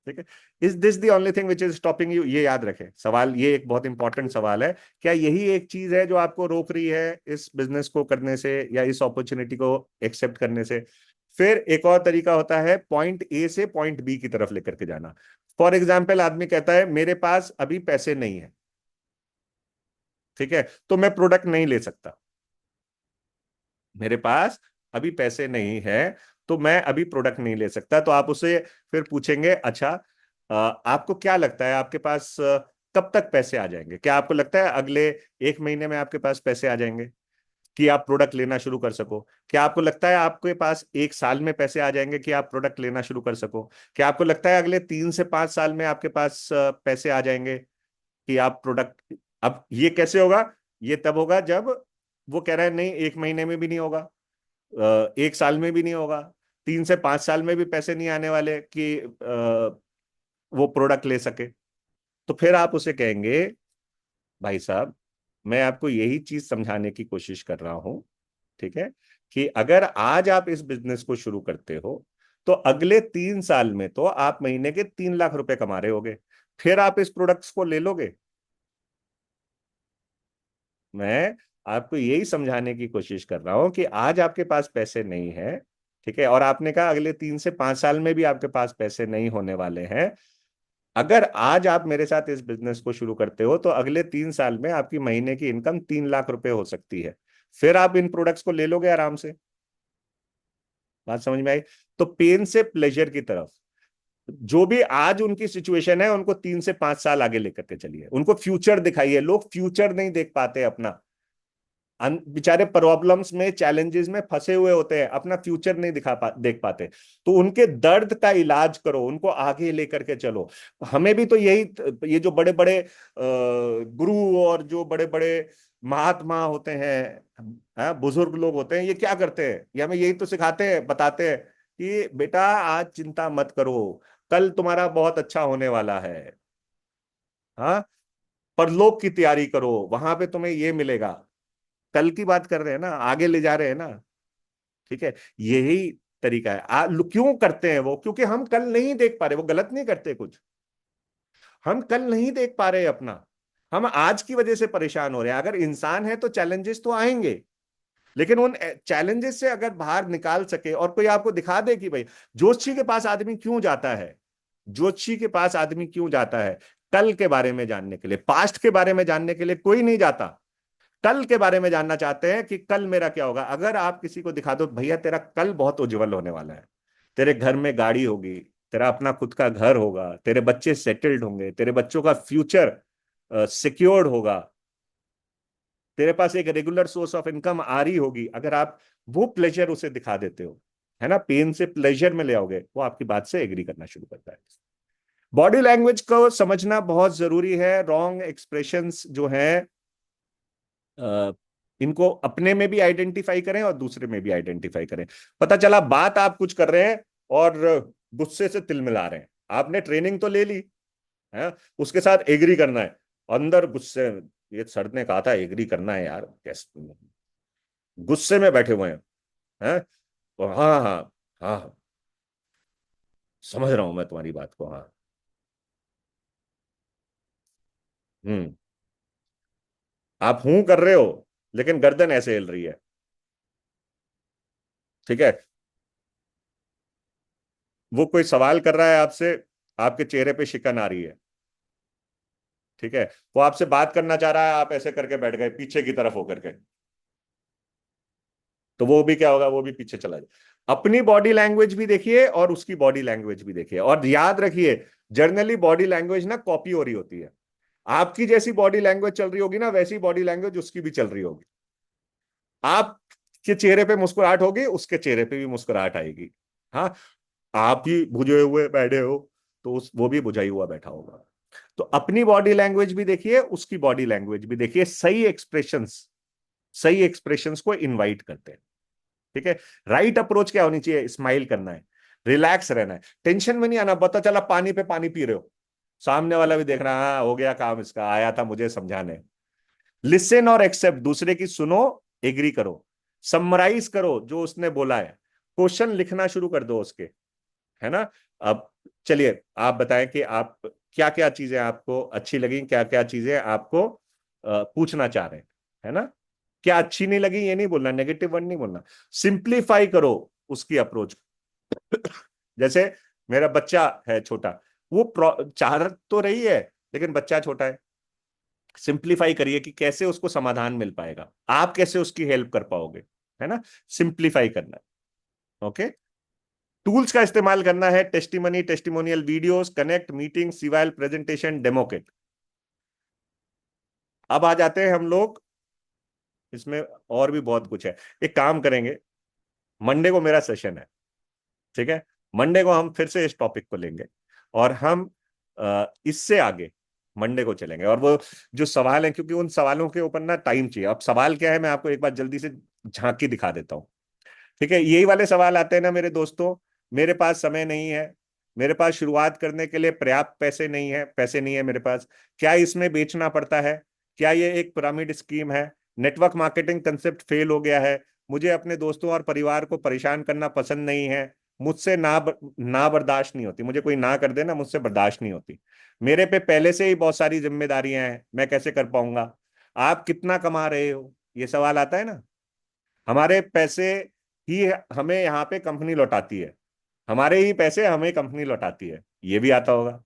ठीक है। Is this the only thing which is stopping you? ये याद रखें, सवाल ये एक बहुत इंपॉर्टेंट सवाल है। क्या यही एक चीज है जो आपको रोक रही है इस बिजनेस को करने से या इस अपॉर्चुनिटी को एक्सेप्ट करने से? फिर एक और तरीका होता है पॉइंट ए से पॉइंट बी की तरफ लेकर के जाना। फॉर एग्जाम्पल, आदमी कहता है मेरे पास अभी पैसे नहीं है, ठीक है, तो मैं प्रोडक्ट नहीं ले सकता। मेरे पास अभी पैसे नहीं है तो मैं अभी प्रोडक्ट नहीं ले सकता। तो आप उसे फिर पूछेंगे, अच्छा आपको क्या लगता है आपके पास कब तक पैसे आ जाएंगे? क्या आपको लगता है अगले 1 महीने में आपके पास पैसे आ जाएंगे कि आप प्रोडक्ट लेना शुरू कर सको? क्या आपको लगता है आपके पास 1 साल में पैसे आ जाएंगे कि आप प्रोडक्ट लेना शुरू कर सको? क्या आपको लगता है अगले 3 से 5 साल में आपके पास पैसे आ जाएंगे कि आप प्रोडक्ट? अब ये कैसे होगा? ये तब होगा जब वो कह रहा है नहीं 1 महीने में भी नहीं होगा, 1 साल में भी नहीं होगा, 3 से 5 साल में भी पैसे नहीं आने वाले कि वो प्रोडक्ट ले सके। तो फिर आप उसे कहेंगे भाई साहब, मैं आपको यही चीज समझाने की कोशिश कर रहा हूं, ठीक है, कि अगर आज आप इस बिजनेस को शुरू करते हो तो अगले 3 साल में तो आप महीने के 3 लाख रुपए कमा रहे होगे, फिर आप इस प्रोडक्ट्स को ले लोगे। मैं आपको यही समझाने की कोशिश कर रहा हूं कि आज आपके पास पैसे नहीं है, ठीक है, और आपने कहा अगले 3 से 5 साल में भी आपके पास पैसे नहीं होने वाले हैं। अगर आज आप मेरे साथ इस बिजनेस को शुरू करते हो तो अगले 3 साल में आपकी महीने की इनकम 3 लाख रुपए हो सकती है। फिर आप इन प्रोडक्ट्स को ले लोगे आराम से। बात समझ में आई? तो पेन से प्लेजर की तरफ, जो भी आज उनकी सिचुएशन है उनको 3 से 5 साल आगे लेकर के चलिए, उनको फ्यूचर दिखाइए। लोग फ्यूचर नहीं देख पाते अपना, बेचारे प्रॉब्लम्स में चैलेंजेस में फंसे हुए होते हैं, अपना फ्यूचर नहीं देख पाते। तो उनके दर्द का इलाज करो, उनको आगे लेकर के चलो। हमें भी तो यही, ये जो बड़े बड़े गुरु और जो बड़े बड़े महात्मा होते हैं, बुजुर्ग लोग होते हैं, ये क्या करते हैं? ये हमें यही तो सिखाते हैं, बताते हैं कि बेटा आज चिंता मत करो, कल तुम्हारा बहुत अच्छा होने वाला है। हाँ, परलोक की तैयारी करो, वहां पे तुम्हें ये मिलेगा। कल की बात कर रहे हैं ना, आगे ले जा रहे हैं ना। ठीक है, यही तरीका है। क्यों करते हैं वो? क्योंकि हम कल नहीं देख पा रहे। वो गलत नहीं करते कुछ, हम कल नहीं देख पा रहे अपना, हम आज की वजह से परेशान हो रहे हैं। अगर इंसान है तो चैलेंजेस तो आएंगे, लेकिन उन चैलेंजेस से अगर बाहर निकाल सके और कोई आपको दिखा दे कि भाई जोशी के पास आदमी क्यों जाता है, जोशी के पास आदमी क्यों जाता है? कल के बारे में जानने के लिए, पास्ट के बारे में जानने के लिए कोई नहीं जाता। कल के बारे में जानना चाहते हैं कि कल मेरा क्या होगा। अगर आप किसी को दिखा दो भैया तेरा कल बहुत उज्जवल होने वाला है, तेरे घर में गाड़ी होगी, तेरा अपना खुद का घर होगा, तेरे बच्चे सेटल्ड होंगे, तेरे बच्चों का फ्यूचर सिक्योर्ड होगा, तेरे पास एक रेगुलर सोर्स ऑफ इनकम आ रही होगी, अगर आप वो प्लेजर उसे दिखा देते हो, है ना, पेन से प्लेजर में ले आओगे, वो आपकी बात से एग्री करना शुरू करता है। बॉडी लैंग्वेज को समझना बहुत जरूरी है। रॉन्ग एक्सप्रेशंस जो हैं, इनको अपने में भी आइडेंटिफाई करें और दूसरे में भी आइडेंटिफाई करें। पता चला बात आप कुछ कर रहे हैं और गुस्से से तिल मिला रहे हैं। आपने ट्रेनिंग तो ले ली है, उसके साथ एग्री करना है, अंदर गुस्से, ये सर ने कहा था एग्री करना है यार, कैसे गुस्से में बैठे हुए हैं, हैं? तो हाँ हाँ, हाँ समझ रहा हूं मैं तुम्हारी बात को, हाँ। हम्म। आप हूं कर रहे हो लेकिन गर्दन ऐसे हिल रही है, ठीक है। वो कोई सवाल कर रहा है आपसे, आपके चेहरे पे शिकन आ रही है, ठीक है। वो आपसे बात करना चाह रहा है, आप ऐसे करके बैठ गए पीछे की तरफ होकर के, तो वो भी क्या होगा, वो भी पीछे चला जाए। अपनी बॉडी लैंग्वेज भी देखिए और उसकी बॉडी लैंग्वेज भी देखिए, और याद रखिए जनरली बॉडी लैंग्वेज ना कॉपी हो रही होती है। आपकी जैसी बॉडी लैंग्वेज चल रही होगी ना, वैसी बॉडी लैंग्वेज उसकी भी चल रही होगी। आपके चेहरे पे मुस्कुराहट होगी, उसके चेहरे पे भी मुस्कुराहट आएगी। हाँ, आप ही बुझे हुए बैठे हो तो वो भी बुझाई हुआ बैठा होगा। तो अपनी बॉडी लैंग्वेज भी देखिए, उसकी बॉडी लैंग्वेज भी देखिए। सही एक्सप्रेशंस को इनवाइट करते हैं, ठीक है। राइट अप्रोच क्या होनी चाहिए? स्माइल करना है, रिलैक्स रहना है, टेंशन में नहीं आना। पता चला पानी पे पानी पी रहे हो, सामने वाला भी देख रहा है, हाँ हो गया काम इसका, आया था मुझे समझाने। लिसन और एक्सेप्ट, दूसरे की सुनो, एग्री करो, समराइज करो जो उसने बोला है, क्वेश्चन लिखना शुरू कर दो उसके, है ना। अब चलिए आप बताएं कि आप क्या क्या चीजें आपको अच्छी लगी, क्या क्या चीजें आपको पूछना चाह रहे हैं, है ना। क्या अच्छी नहीं लगी ये नहीं बोलना, नेगेटिव वर्ड नहीं बोलना, सिंप्लीफाई करो उसकी अप्रोच। जैसे मेरा बच्चा है छोटा, वो चाह तो रही है, लेकिन बच्चा छोटा है, सिंप्लीफाई करिए कि कैसे उसको समाधान मिल पाएगा, आप कैसे उसकी हेल्प कर पाओगे, है ना। सिंप्लीफाई करना है, ओके। टूल्स का इस्तेमाल करना है, testimony, testimonial videos, connect, meeting, सिवाइल, प्रेजेंटेशन, डेमोकेट। अब आ जाते हैं हम लोग इसमें, और भी बहुत कुछ है। एक काम करेंगे, मंडे को मेरा सेशन है, ठीक है। मंडे को हम फिर से इस टॉपिक को लेंगे, और हम इससे आगे मंडे को चलेंगे, और वो जो सवाल है, क्योंकि उन सवालों के ऊपर ना टाइम चाहिए। अब सवाल क्या है, मैं आपको एक बार जल्दी से झांकी दिखा देता हूँ, ठीक है। यही वाले सवाल आते हैं ना मेरे दोस्तों, मेरे पास समय नहीं है, मेरे पास शुरुआत करने के लिए पर्याप्त पैसे नहीं है, पैसे नहीं है मेरे पास, क्या इसमें बेचना पड़ता है, क्या ये एक पिरामिड स्कीम है, नेटवर्क मार्केटिंग कंसेप्ट फेल हो गया है, मुझे अपने दोस्तों और परिवार को परेशान करना पसंद नहीं है, मुझसे ना बर्दाश्त नहीं होती, मुझे कोई ना कर दे ना, मुझसे बर्दाश्त नहीं होती, मेरे पे पहले से ही बहुत सारी जिम्मेदारियां हैं, मैं कैसे कर पाऊंगा, आप कितना कमा रहे हो, ये सवाल आता है ना। हमारे पैसे ही हमें यहाँ पे कंपनी लौटाती है, हमारे ही पैसे हमें कंपनी लौटाती है, ये भी आता होगा।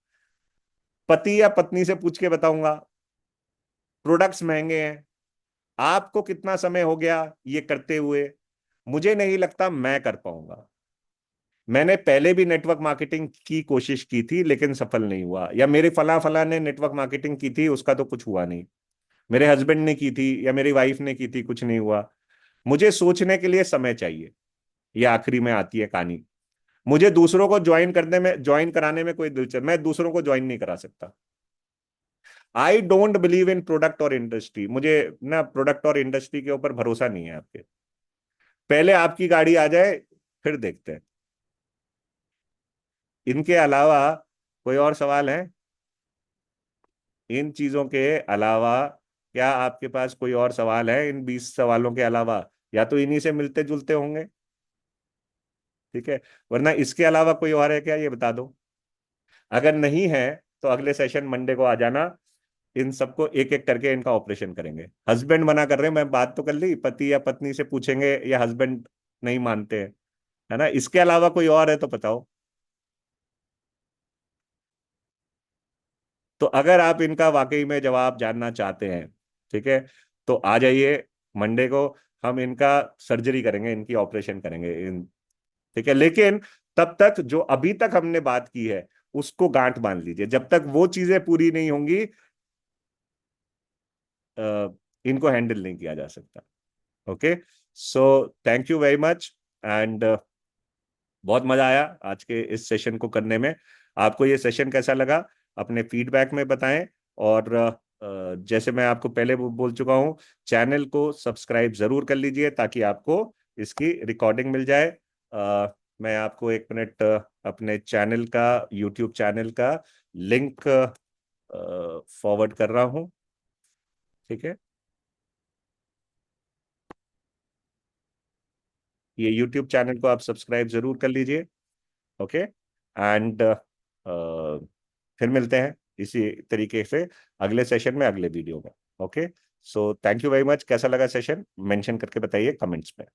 पति या पत्नी से पूछ के बताऊंगा, प्रोडक्ट्स महंगे हैं, आपको कितना समय हो गया ये करते हुए, मुझे नहीं लगता मैं कर पाऊंगा, मैंने पहले भी नेटवर्क मार्केटिंग की कोशिश की थी लेकिन सफल नहीं हुआ, या मेरे फला फला ने नेटवर्क मार्केटिंग की थी उसका तो कुछ हुआ नहीं, मेरे हस्बैंड ने की थी या मेरी वाइफ ने की थी, कुछ नहीं हुआ, मुझे सोचने के लिए समय चाहिए। ये आखिरी में आती है कहानी, मुझे दूसरों को ज्वाइन कराने में कोई दिलचस्पी, मैं दूसरों को ज्वाइन नहीं करा सकता। I don't believe in product और इंडस्ट्री, मुझे ना प्रोडक्ट और इंडस्ट्री के ऊपर भरोसा नहीं है आपके, पहले आपकी गाड़ी आ जाए फिर देखते हैं। इनके अलावा कोई और सवाल है, इन चीजों के अलावा क्या आपके पास कोई और सवाल है, इन 20 सवालों के अलावा, या तो इन्हीं से मिलते जुलते होंगे, ठीक है, वरना इसके अलावा कोई और है क्या, ये बता दो। अगर नहीं है तो अगले सेशन मंडे को आ जाना, इन सबको एक एक करके इनका ऑपरेशन करेंगे। हस्बैंड मना कर रहे हैं, मैं बात तो कर ली, पति या पत्नी से पूछेंगे, या हस्बैंड नहीं मानते हैं, है ना। इसके अलावा कोई और है तो बताओ। तो अगर आप इनका वाकई में जवाब जानना चाहते हैं, ठीक है, तो आ जाइए मंडे को, हम इनका सर्जरी करेंगे, इनकी ऑपरेशन करेंगे ठीक है। लेकिन तब तक जो अभी तक हमने बात की है उसको गांठ बांध लीजिए, जब तक वो चीजें पूरी नहीं होंगी इनको हैंडल नहीं किया जा सकता। Okay, so thank you very much, and बहुत मजा आया आज के इस सेशन को करने में। आपको ये सेशन कैसा लगा, अपने फीडबैक में बताएं, और जैसे मैं आपको पहले बोल चुका हूं, चैनल को सब्सक्राइब जरूर कर लीजिए ताकि आपको इसकी रिकॉर्डिंग मिल जाए। मैं आपको एक मिनट अपने चैनल का, यूट्यूब चैनल का लिंक फॉरवर्ड कर रहा हूं, ठीक है। ये यूट्यूब चैनल को आप सब्सक्राइब जरूर कर लीजिए, ओके। एंड फिर मिलते हैं इसी तरीके से अगले सेशन में, अगले वीडियो में, okay. So thank you very much, कैसा लगा सेशन मेंशन करके बताइए कमेंट्स में।